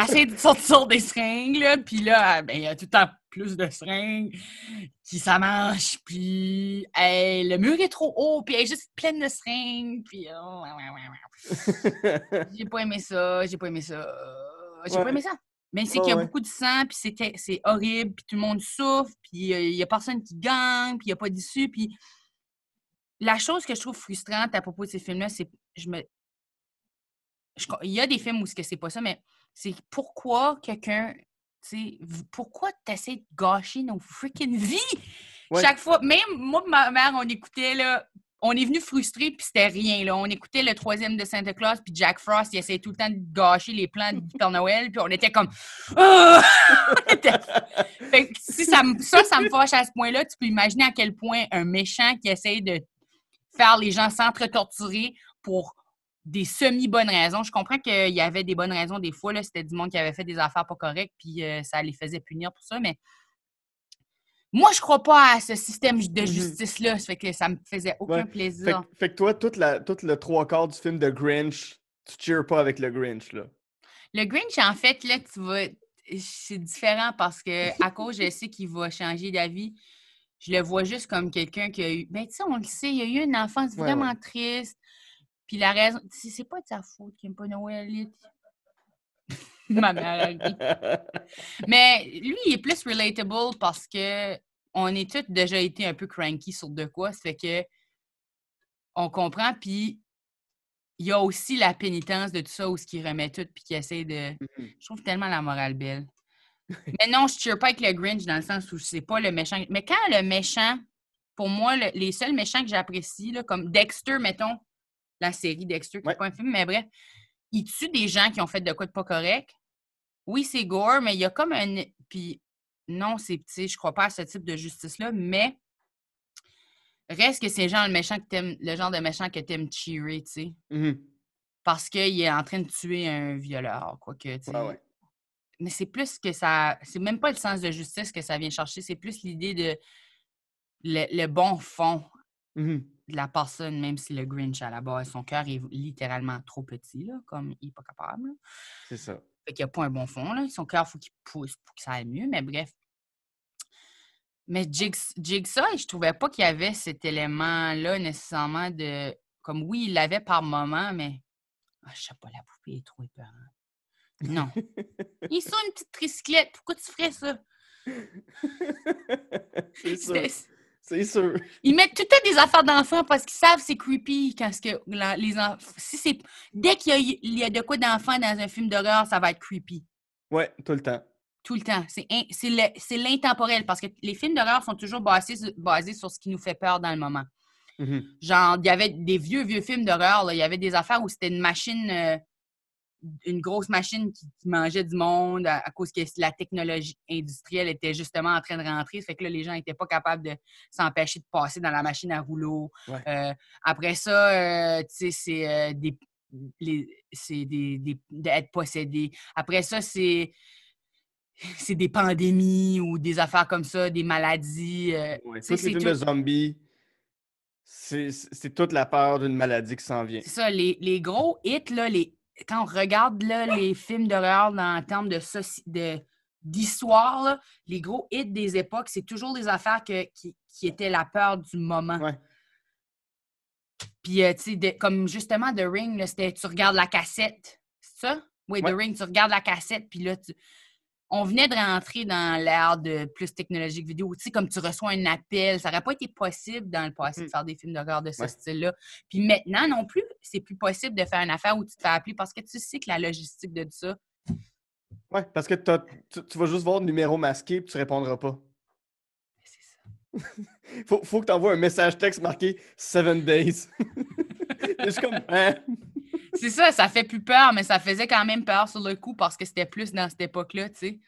essaie de sortir des seringues, là. Puis là, ben, il y a tout le temps plus de seringues qui s'amanchent. Puis le mur est trop haut. Puis elle est juste pleine de seringues. Puis j'ai pas aimé ça. J'ai pas aimé ça. Mais c'est qu'il y a beaucoup de sang. Puis c'est horrible. Puis tout le monde souffre. Puis il y a personne qui gagne. Puis il y a pas d'issue. Puis la chose que je trouve frustrante à propos de ces films-là, c'est il y a des films où c'est pas ça, mais c'est pourquoi quelqu'un, tu sais, pourquoi tu essaies de gâcher nos freaking vies? Ouais. Chaque fois, même moi et ma mère, on écoutait, là, on est venu frustrés, puis c'était rien, là. On écoutait le 3e de Santa Claus, puis Jack Frost, il essayait tout le temps de gâcher les plans du Père Noël, puis on était comme... Fait que si ça me fâche à ce point-là, tu peux imaginer à quel point un méchant qui essaie de faire les gens s'entre-torturer pour des semi-bonnes raisons. Je comprends qu'il y avait des bonnes raisons des fois. Là, c'était du monde qui avait fait des affaires pas correctes puis ça les faisait punir pour ça. Mais moi, je crois pas à ce système de justice-là. Ça fait que ça me faisait aucun plaisir. Fait que toi, tout le 3/4 du film de Grinch, tu cheers pas avec le Grinch, là. Le Grinch, en fait, là, c'est différent parce que à cause, je sais qu'il va changer d'avis. Je le vois juste comme quelqu'un qui a eu... Ben, tu sais, on le sait, il a eu une enfance vraiment triste. Puis la raison... C'est pas de sa faute qu'il n'aime pas Noël. Ma mère a ri. Mais lui, il est plus relatable parce que on est tous déjà été un peu cranky sur de quoi. Ça fait que on comprend. Puis il y a aussi la pénitence de tout ça où ce qu'il remet tout puis qu'il essaie de... Je trouve tellement la morale belle. Mais non, je ne cheer pas avec le Grinch dans le sens où c'est pas le méchant. Mais quand le méchant, pour moi, les seuls méchants que j'apprécie, là, comme Dexter, mettons, la série Dexter, qui n'est pas un film, mais bref, il tue des gens qui ont fait de quoi de pas correct. Oui, c'est gore, mais il y a comme un... Puis non, c'est petit, je crois pas à ce type de justice-là, mais reste que c'est genre le genre de méchant que t'aimes cheerer, tu sais. Parce qu'il est en train de tuer un violeur, quoi que, tu sais. Mais c'est plus que ça... C'est même pas le sens de justice que ça vient chercher, c'est plus l'idée de le bon fond de la personne, même si le Grinch, à la base, son cœur est littéralement trop petit, là, comme il n'est pas capable. Là. C'est ça. Fait qu'il n'y a pas un bon fond, là. Son cœur, il faut qu'il pousse pour que ça aille mieux, mais bref. Mais Jigsaw, je trouvais pas qu'il y avait cet élément-là nécessairement de... Comme oui, il l'avait par moment, mais... je sais pas, la poupée est trop épeurante. Non. Il est sur une petite tricyclette. Pourquoi tu ferais ça? C'est sûr. C'est sûr. Ils mettent tout le temps des affaires d'enfants parce qu'ils savent que c'est creepy quand les enfants... Dès qu'il y a de quoi d'enfant dans un film d'horreur, ça va être creepy. Ouais, tout le temps. Tout le temps. C'est l'intemporel parce que les films d'horreur sont toujours basés sur ce qui nous fait peur dans le moment. Genre, il y avait des vieux films d'horreur. Il y avait des affaires où c'était une machine... une grosse machine qui mangeait du monde à cause que la technologie industrielle était justement en train de rentrer. Ça fait que là, les gens n'étaient pas capables de s'empêcher de passer dans la machine à rouleau. Ouais. Après ça, tu sais, c'est d'être possédé. Après ça, c'est des pandémies ou des affaires comme ça, des maladies. Tous les films de zombies, c'est toute la peur d'une maladie qui s'en vient. C'est ça, les gros hits, là, quand on regarde là, les films d'horreur en termes de d'histoire, là, les gros hits des époques, c'est toujours des affaires qui étaient la peur du moment. Ouais. Puis, tu sais, comme justement, The Ring, là, c'était tu regardes la cassette. C'est ça? Oui, Ouais. The Ring, tu regardes la cassette, puis là, on venait de rentrer dans l'ère de plus technologique vidéo. Tu sais, comme tu reçois un appel, ça n'aurait pas été possible dans le passé de faire des films d'horreur de ce style-là. Puis maintenant, non plus, c'est plus possible de faire une affaire où tu te fais appeler parce que tu sais que la logistique de ça. Oui, parce que tu vas juste voir le numéro masqué et tu répondras pas. C'est ça. faut que tu envoies un message texte marqué 7 days. Je suis comme, hein? C'est ça fait plus peur, mais ça faisait quand même peur sur le coup parce que c'était plus dans cette époque-là, tu sais.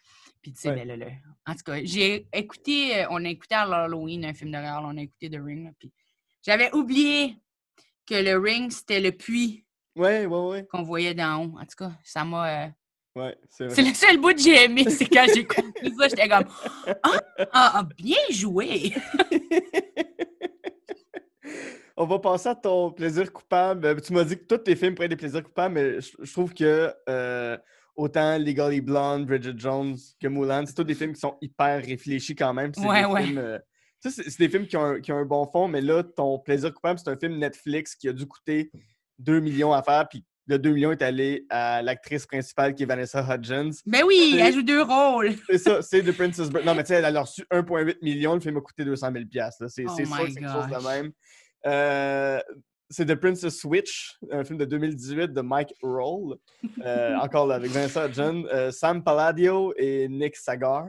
Puis, tu sais, ben là, en tout cas, on a écouté à Halloween un film d'horreur, on a écouté The Ring, là, puis j'avais oublié que le Ring, c'était le puits qu'on voyait d'en haut. En tout cas, ça m'a... Ouais, c'est vrai. C'est le seul bout que j'ai aimé, c'est quand j'ai compris ça, j'étais comme « Ah, bien joué! » On va passer à ton plaisir coupable. Tu m'as dit que tous tes films prennent des plaisirs coupables, mais je trouve que autant Legally Blonde, Bridget Jones que Mulan, c'est tous des films qui sont hyper réfléchis quand même. C'est films, c'est des films qui ont un bon fond, mais là, ton plaisir coupable, c'est un film Netflix qui a dû coûter 2 millions à faire, puis le 2 millions est allé à l'actrice principale qui est Vanessa Hudgens. Ben oui, elle joue 2 rôles! C'est ça, c'est The Princess Bride. Non, mais tu sais, elle a reçu 1,8 million, le film a coûté 200 000 $. C'est sûr que c'est quelque chose de même. C'est The Princess Switch, un film de 2018 de Mike Roll. Encore là, avec Vanessa Hudgens, Sam Palladio et Nick Sagar.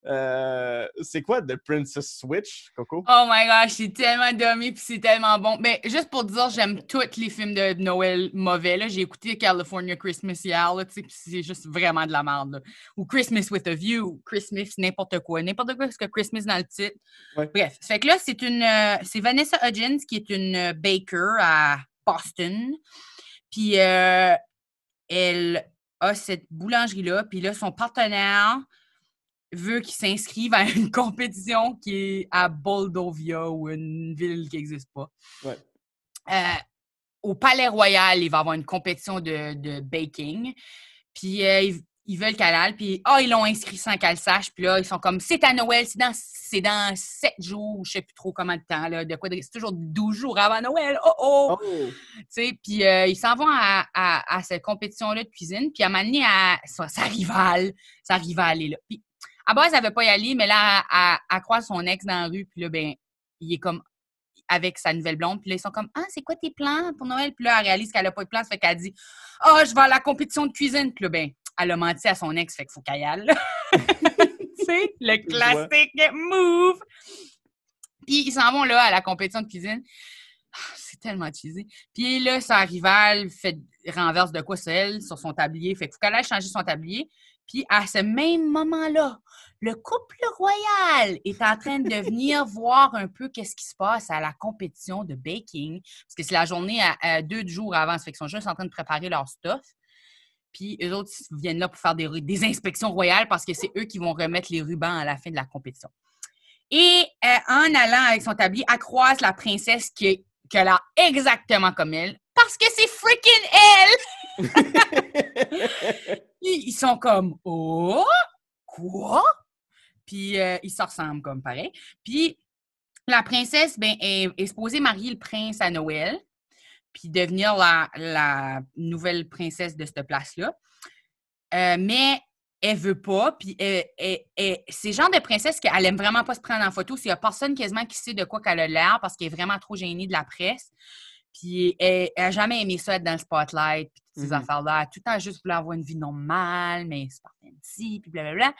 C'est quoi The Princess Switch, Coco? Oh my gosh, c'est tellement dommé puis c'est tellement bon. Ben, juste pour dire, j'aime tous les films de Noël mauvais. Là. J'ai écouté California Christmas hier, là, puis c'est juste vraiment de la merde. Là. Ou Christmas with a View, ou Christmas, n'importe quoi. N'importe quoi, parce que Christmas dans le titre. Ouais. Bref, fait que là, c'est Vanessa Hudgens qui est une baker à Boston. Puis elle a cette boulangerie-là, puis là, son partenaire veut qu'il s'inscrive à une compétition qui est à Moldovia ou une ville qui n'existe pas. Ouais. Au Palais Royal, il va y avoir une compétition de baking. Puis ils veulent qu'elle aille. Puis ils l'ont inscrit sans qu'elle sache. Puis là, ils sont comme, c'est à Noël, c'est dans 7 jours, je sais plus trop comment de temps. Là, c'est toujours 12 jours avant Noël. Oh! Tu sais, puis ils s'en vont à cette compétition-là de cuisine. Puis à un moment donné, sa rivale est là. Puis à base, elle ne veut pas y aller, mais là, elle croise son ex dans la rue, puis là, ben, il est comme avec sa nouvelle blonde, puis là, ils sont comme « Ah, c'est quoi tes plans pour Noël? » Puis là, elle réalise qu'elle n'a pas de plan, ça fait qu'elle dit « Ah, je vais à la compétition de cuisine. » Puis là, ben, elle a menti à son ex, fait qu'il faut qu'elle y aille. Tu sais, le classique move! Puis ils s'en vont là à la compétition de cuisine. C'est tellement cheesy. Puis là, sa rivale renverse de quoi c'est elle sur son tablier, fait qu'il faut qu'elle aille changer son tablier. Puis, à ce même moment-là, le couple royal est en train de venir voir un peu qu'est-ce qui se passe à la compétition de baking. Parce que c'est la journée à 2 jours avant. Ça fait qu'ils sont juste en train de préparer leur stuff. Puis, eux autres ils viennent là pour faire des inspections royales parce que c'est eux qui vont remettre les rubans à la fin de la compétition. Et en allant avec son tablier, elle croise la princesse qui a l'air exactement comme elle parce que c'est freaking elle! Ils sont comme « Oh! Quoi? » Puis ils se ressemblent comme pareil. Puis la princesse ben, est supposée marier le prince à Noël puis devenir la nouvelle princesse de cette place-là. Mais elle veut pas. Puis c'est le genre de princesse qu'elle aime vraiment pas se prendre en photo. Il y a personne quasiment qui sait de quoi qu'elle a l'air parce qu'elle est vraiment trop gênée de la presse. Puis elle n'a jamais aimé ça être dans le spotlight, puis toutes ces affaires-là. Elle a tout le temps juste voulu avoir une vie normale, mais c'est pas fancy, puis blablabla.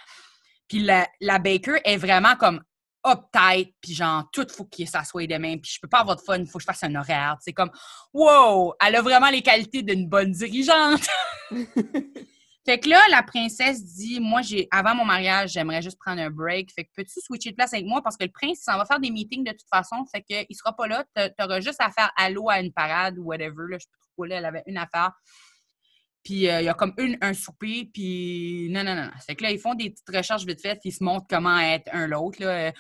Puis la baker est vraiment comme uptight, puis genre, tout faut qu'il s'assoie demain, puis je peux pas avoir de fun, il faut que je fasse un horaire. C'est comme, wow, elle a vraiment les qualités d'une bonne dirigeante. Fait que là, la princesse dit, moi, avant mon mariage, j'aimerais juste prendre un break. Fait que peux-tu switcher de place avec moi? Parce que le prince, il s'en va faire des meetings de toute façon. Fait qu'il sera pas là. T'auras juste à faire allô à une parade ou whatever. Là, je sais pas trop là, elle avait une affaire. Puis il y a comme un souper. Puis non. Fait que là, ils font des petites recherches vite fait. Puis ils se montrent comment être un l'autre. Là.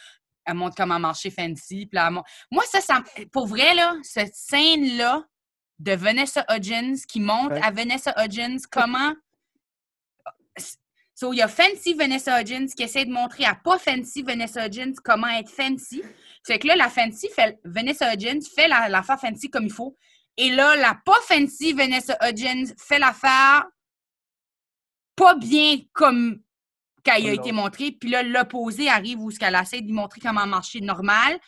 Elle montre comment marcher fancy. Puis là, moi, ça, pour vrai, là, cette scène-là de Vanessa Hudgens qui montre à Vanessa Hudgens comment... So, il y a Fancy Vanessa Hudgens qui essaie de montrer à pas Fancy Vanessa Hudgens comment être fancy. Fait que là, la Fancy, Vanessa Hudgens fait l'affaire Fancy comme il faut. Et là, la pas Fancy Vanessa Hudgens fait l'affaire pas bien comme qu'elle a été montrée. Puis là, l'opposé arrive où elle essaie de montrer comment marcher normal.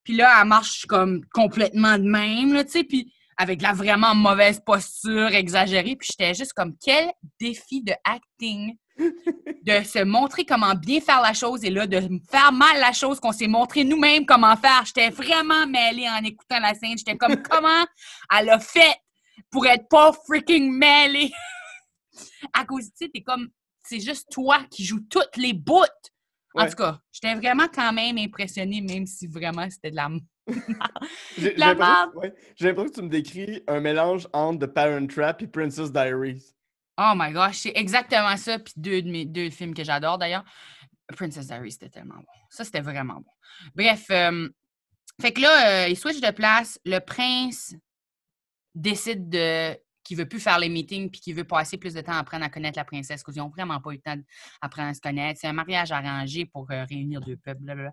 Puis là, elle marche comme complètement de même, là, tu sais. Puis avec la vraiment mauvaise posture exagérée. Puis j'étais juste comme, quel défi de acting de se montrer comment bien faire la chose et là, de faire mal la chose qu'on s'est montré nous-mêmes comment faire. J'étais vraiment mêlée en écoutant la scène. J'étais comme, comment elle a fait pour être pas freaking mêlée? À cause, tu sais, t'es comme, c'est juste toi qui joues toutes les bouts. En tout cas, j'étais vraiment quand même impressionnée, même si vraiment c'était de la J'ai l'impression que tu me décris un mélange entre The Parent Trap et Princess Diaries. Oh my gosh, c'est exactement ça. Puis deux films que j'adore d'ailleurs. Princess Diaries, c'était tellement bon. Ça, c'était vraiment bon. Bref, fait que là, il switch de place. Le prince décide qu'il veut plus faire les meetings puis qu'il veut passer plus de temps à apprendre à connaître la princesse parce qu'ils n'ont vraiment pas eu le temps d'apprendre à se connaître. C'est un mariage arrangé pour réunir deux peuples. Blablabla.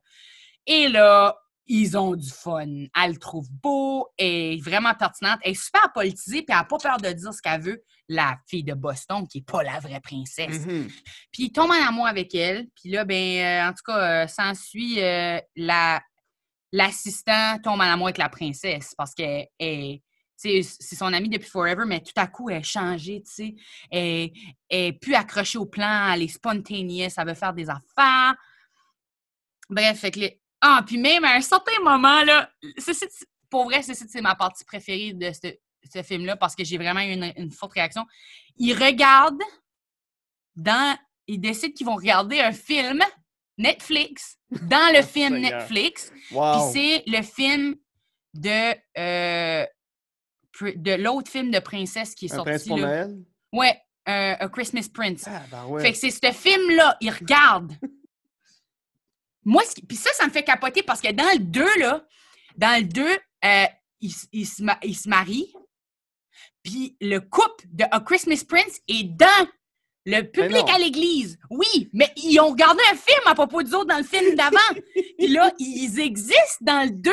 Et là, ils ont du fun. Elle le trouve beau et vraiment pertinente. Elle est super politisée puis elle n'a pas peur de dire ce qu'elle veut, la fille de Boston qui n'est pas la vraie princesse. Mm-hmm. Puis il tombe en amour avec elle. Puis là, en tout cas, s'ensuit l'assistant tombe en amour avec la princesse parce qu'elle c'est son amie depuis forever, mais tout à coup, elle est changée, tu sais. Elle est plus accrochée au plan, elle est spontaneous, elle veut faire des affaires. Bref, fait que puis même à un certain moment, là, pour vrai, c'est ma partie préférée de ce film-là parce que j'ai vraiment eu une forte réaction. Ils décident qu'ils vont regarder un film Netflix dans le film Netflix. Wow. Puis c'est le film de l'autre film de princesse qui est sorti. Prince pour Noël? Ouais, A Christmas Prince. Ah, ben ouais. Fait que c'est ce film-là, ils regardent. Moi, puis ça me fait capoter parce que dans le 2, ils se marient. Puis le couple de A Christmas Prince est dans le public à l'église. Oui, mais ils ont regardé un film à propos des autres dans le film d'avant. Puis là, ils existent dans le 2.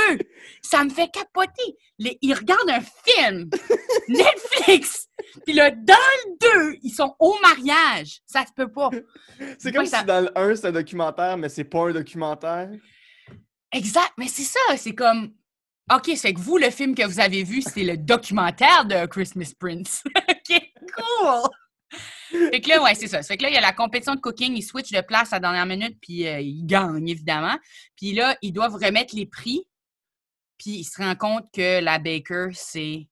Ça me fait capoter. Ils regardent un film Netflix. Puis là, dans le 2, ils sont au mariage. Ça se peut pas. C'est comme si dans le 1, c'est un documentaire, mais c'est pas un documentaire. Exact. Mais c'est ça. C'est comme... OK, c'est que vous, le film que vous avez vu, c'est le documentaire de Christmas Prince. OK, cool! Fait que là, ouais, c'est ça. Fait que là, il y a la compétition de cooking, ils switchent de place à la dernière minute, puis ils gagnent, évidemment. Puis là, ils doivent remettre les prix, puis ils se rendent compte que la baker, elle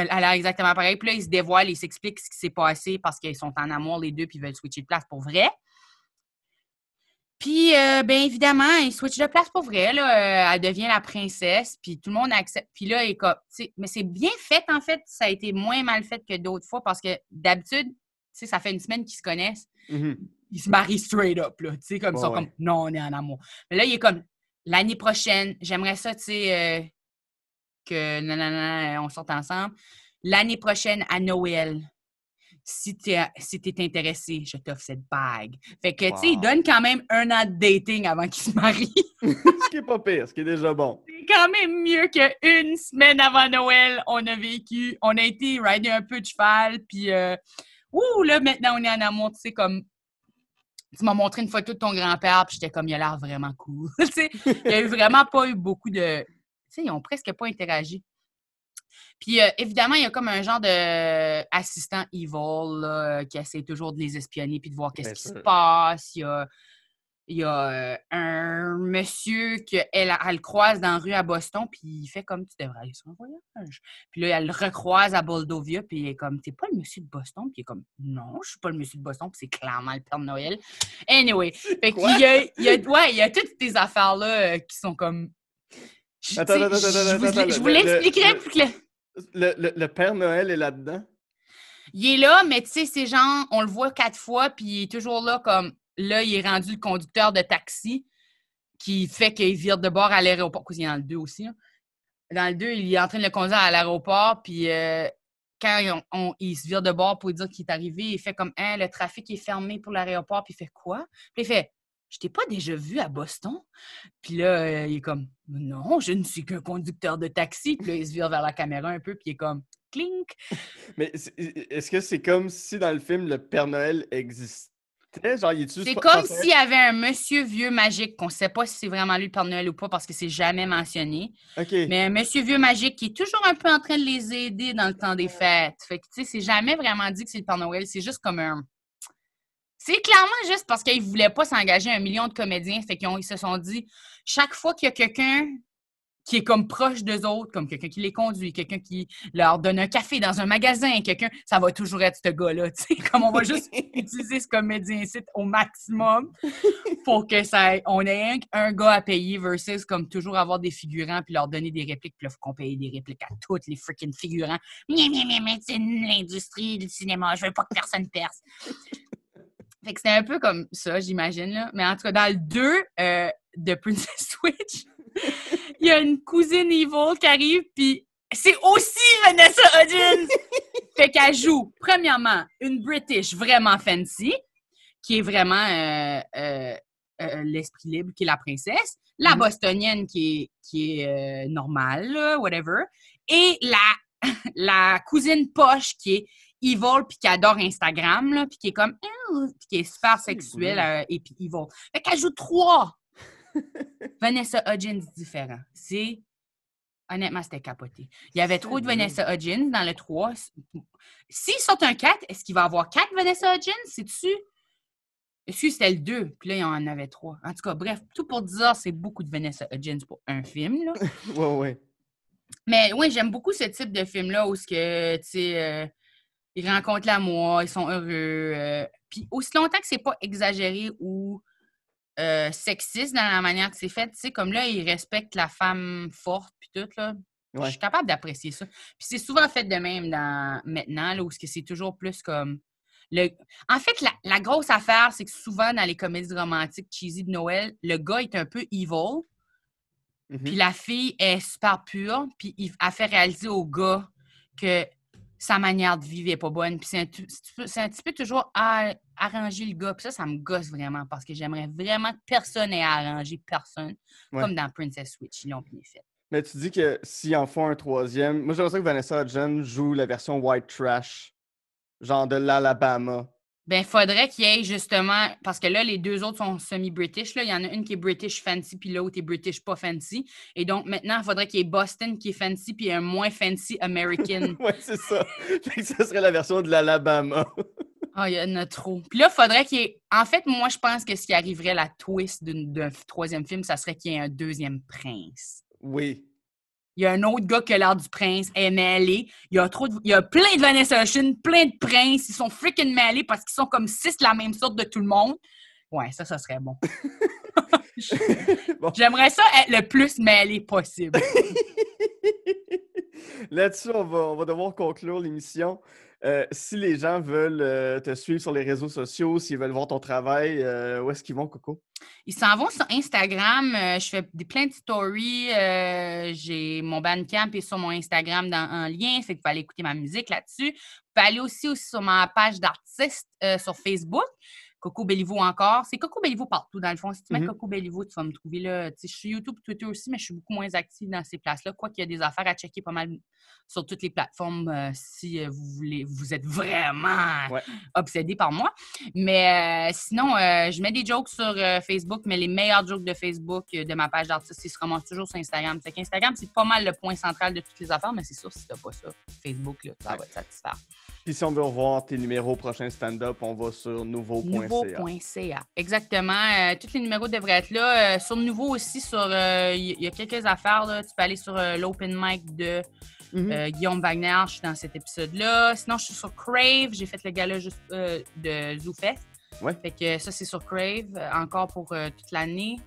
a l'air exactement pareil. Puis là, ils se dévoilent, ils s'expliquent ce qui s'est passé parce qu'ils sont en amour, les deux, puis ils veulent switcher de place pour vrai. Puis, évidemment, ils switchent de place pour vrai. Là, elle devient la princesse, puis tout le monde accepte. Puis là, mais c'est bien fait, en fait. Ça a été moins mal fait que d'autres fois parce que d'habitude, ça fait une semaine qu'ils se connaissent. Mm-hmm. Ils se marient straight up, là. Tu sais, comme ça, comme, non, on est en amour. Mais là, il est comme, l'année prochaine, j'aimerais ça, tu sais, que, on sorte ensemble. L'année prochaine, à Noël, si t'es intéressé, je t'offre cette bague. Fait que, tu sais, il donne quand même 1 an de dating avant qu'il se marie. Ce qui est pas pire, ce qui est déjà bon. C'est quand même mieux qu'une semaine avant Noël, on a été rider un peu de cheval, puis là, maintenant, on est en amour, tu sais, comme, tu m'as montré une photo de ton grand-père, puis j'étais comme, il a l'air vraiment cool. Tu sais, il n'y a vraiment pas eu beaucoup de... Tu sais, ils ont presque pas interagi. Puis, évidemment, il y a comme un genre d'assistant evil là, qui essaie toujours de les espionner puis de voir qu'est-ce qui se passe. Il y a un monsieur qu'elle le croise dans la rue à Boston, puis il fait comme, tu devrais aller sur un voyage. Puis là, elle le recroise à Moldovia, puis il est comme, t'es pas le monsieur de Boston? Puis il est comme, non, je suis pas le monsieur de Boston, puis c'est clairement le Père Noël. Anyway, fait qu'il y a toutes ces affaires-là qui sont comme... Je vous l'expliquerai plus que... Le Père Noël est là-dedans? Il est là, mais tu sais, c'est genre, on le voit 4 fois, puis il est toujours là comme... Là, il est rendu le conducteur de taxi qui fait qu'il vire de bord à l'aéroport. Parce qu'il est dans le 2 aussi. Hein. Dans le 2, il est en train de le conduire à l'aéroport, puis quand il se vire de bord pour dire qu'il est arrivé, il fait comme « le trafic est fermé pour l'aéroport », puis il fait « Quoi? » Puis il fait « Je t'ai pas déjà vu à Boston? » Puis là, il est comme « Non, je ne suis qu'un conducteur de taxi. » Puis là, il se vire vers la caméra un peu, puis il est comme « Clink! » Mais est-ce que c'est comme si dans le film, le Père Noël existait? Genre, c'est comme s'il y avait un monsieur vieux magique, qu'on ne sait pas si c'est vraiment lui le Père Noël ou pas, parce que c'est jamais mentionné. Okay. Mais un monsieur vieux magique qui est toujours un peu en train de les aider dans le temps des fêtes. Fait que, tu sais, c'est jamais vraiment dit que c'est le Père Noël. C'est juste comme un... C'est clairement juste parce qu'ils ne voulaient pas s'engager 1 million de comédiens. Fait qu'ils se sont dit, chaque fois qu'il y a quelqu'un qui est comme proche d'eux autres, comme quelqu'un qui les conduit, quelqu'un qui leur donne un café dans un magasin, quelqu'un, ça va toujours être ce gars-là, tu sais, comme on va juste utiliser ce comédien-ci au maximum pour que on ait un gars à payer versus comme toujours avoir des figurants puis leur donner des répliques, puis là, il faut qu'on paye des répliques à tous les freaking figurants. Mais, c'est l'industrie du cinéma, je veux pas que personne perce. Fait que c'était un peu comme ça, j'imagine, là. Mais en tout cas, dans le 2 de Princess Switch, il y a une cousine evil qui arrive, puis c'est aussi Vanessa Hudgens! Fait qu'elle joue, premièrement, une British vraiment fancy, qui est vraiment l'esprit libre, qui est la princesse, la bostonienne qui est normale, là, whatever, et la cousine poche qui est evil, puis qui adore Instagram, là, puis qui est comme, puis qui est super sexuelle et puis evil. Fait qu'elle joue 3 Vanessa Hudgens différents. Honnêtement, c'était capoté. Il y avait trop de Vanessa Hudgens dans le 3. S'ils sortent un 4, est-ce qu'il va y avoir 4 Vanessa Hudgens? C'est-tu? Est-ce que c'était le 2? Puis là, il y en avait 3. En tout cas, bref, tout pour dire, c'est beaucoup de Vanessa Hudgens pour un film, là. Ouais. Mais oui, j'aime beaucoup ce type de film-là où, tu sais, ils rencontrent l'amour, ils sont heureux. Puis aussi longtemps que c'est pas exagéré ou sexiste dans la manière que c'est fait, tu sais, comme là, ils respectent la femme forte puis tout, là. Ouais. Je suis capable d'apprécier ça. Puis c'est souvent fait de même maintenant, là, où c'est toujours plus comme... En fait, la grosse affaire, c'est que souvent, dans les comédies romantiques cheesy de Noël, le gars est un peu evil, puis la fille est super pure, puis elle fait réaliser au gars que sa manière de vivre n'est pas bonne. Puis c'est un petit peu toujours arranger le gars. Puis ça me gosse vraiment parce que j'aimerais vraiment que personne ait à arranger personne. Ouais. Comme dans Princess Switch, ils l'ont bien fait. Mais tu dis que s'ils en font un 3e, moi j'aimerais ça que Vanessa Hudgens joue la version white trash, genre de l'Alabama. Ben, faudrait qu'il y ait justement, parce que là, les 2 autres sont semi-British. Là. Il y en a une qui est British fancy, puis l'autre est British pas fancy. Et donc, maintenant, il faudrait qu'il y ait Boston qui est fancy, puis un moins fancy American. Ouais, c'est ça. Fait que ça serait la version de l'Alabama. Ah, il y en a trop. Puis là, il faudrait qu'il y ait... En fait, moi, je pense que ce qui arriverait, la twist d'un 3e film, ça serait qu'il y ait un 2e prince. Oui. Il y a un autre gars qui a l'air du prince, est mêlé. Il y a plein de Vanessa Hudgens, plein de princes. Ils sont freaking mêlés parce qu'ils sont comme 6 de la même sorte de tout le monde. Ouais, ça serait bon. Bon. J'aimerais ça être le plus mêlé possible. Là-dessus, on va devoir conclure l'émission. Si les gens veulent te suivre sur les réseaux sociaux, s'ils veulent voir ton travail, où est-ce qu'ils vont, Coco? Ils s'en vont sur Instagram. Je fais plein de stories. J'ai mon Bandcamp est sur mon Instagram en lien. Fait que vous pouvez aller écouter ma musique là-dessus. Vous pouvez aller aussi sur ma page d'artiste sur Facebook. Coco Belliveau encore. C'est Coco Belliveau partout, dans le fond. Si tu mets Coco Belliveau, tu vas me trouver là. Je suis YouTube, Twitter aussi, mais je suis beaucoup moins active dans ces places-là. Quoi qu'il y a des affaires à checker pas mal sur toutes les plateformes si vous êtes vraiment obsédé par moi. Mais sinon, je mets des jokes sur Facebook, mais les meilleurs jokes de Facebook de ma page d'artiste, ils se remontent toujours sur Instagram. Fait qu'Instagram, c'est pas mal le point central de toutes les affaires, mais c'est sûr, si t'as pas ça, Facebook, là, ça va te satisfaire. Puis si on veut revoir tes numéros prochains stand-up, on va sur nouveau.ca. Nouveau.ca. Exactement. Tous les numéros devraient être là. Sur Nouveau aussi, il y a quelques affaires. Là. Tu peux aller sur l'open mic de Guillaume Wagner. Je suis dans cet épisode-là. Sinon, je suis sur Crave. J'ai fait le gala juste de ZooFest. Ouais. Fait que ça, c'est sur Crave. Encore pour toute l'année.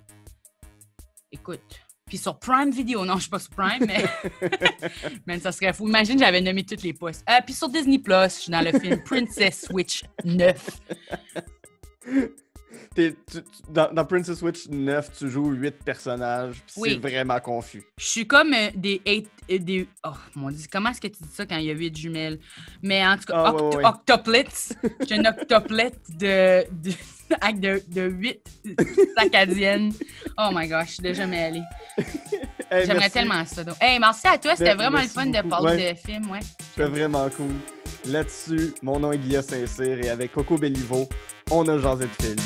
Écoute... Puis sur Prime Video. Non, je suis pas sur Prime, mais... mais ça serait fou. Imagine, j'avais nommé toutes les postes. Puis sur Disney+, je suis dans le film Princess Switch 9. Dans Princess Switch 9, tu joues 8 personnages, puis Oui. c'est vraiment confus. Je suis comme oh mon Dieu, comment est-ce que tu dis ça quand il y a 8 jumelles? Mais en tout cas, octoplets. Je suis une octoplet de 8 acadiennes. Oh my gosh, je suis déjà jamais allée. Hey, J'aimerais merci. tellement ça. Donc. Hey, merci à toi, c'était vraiment le Merci fun de beaucoup. parler de films, ouais. C'était vraiment cool. Là-dessus, mon nom est Guillaume Saint-Cyr et avec Coco Bellivo, on a jasé de film.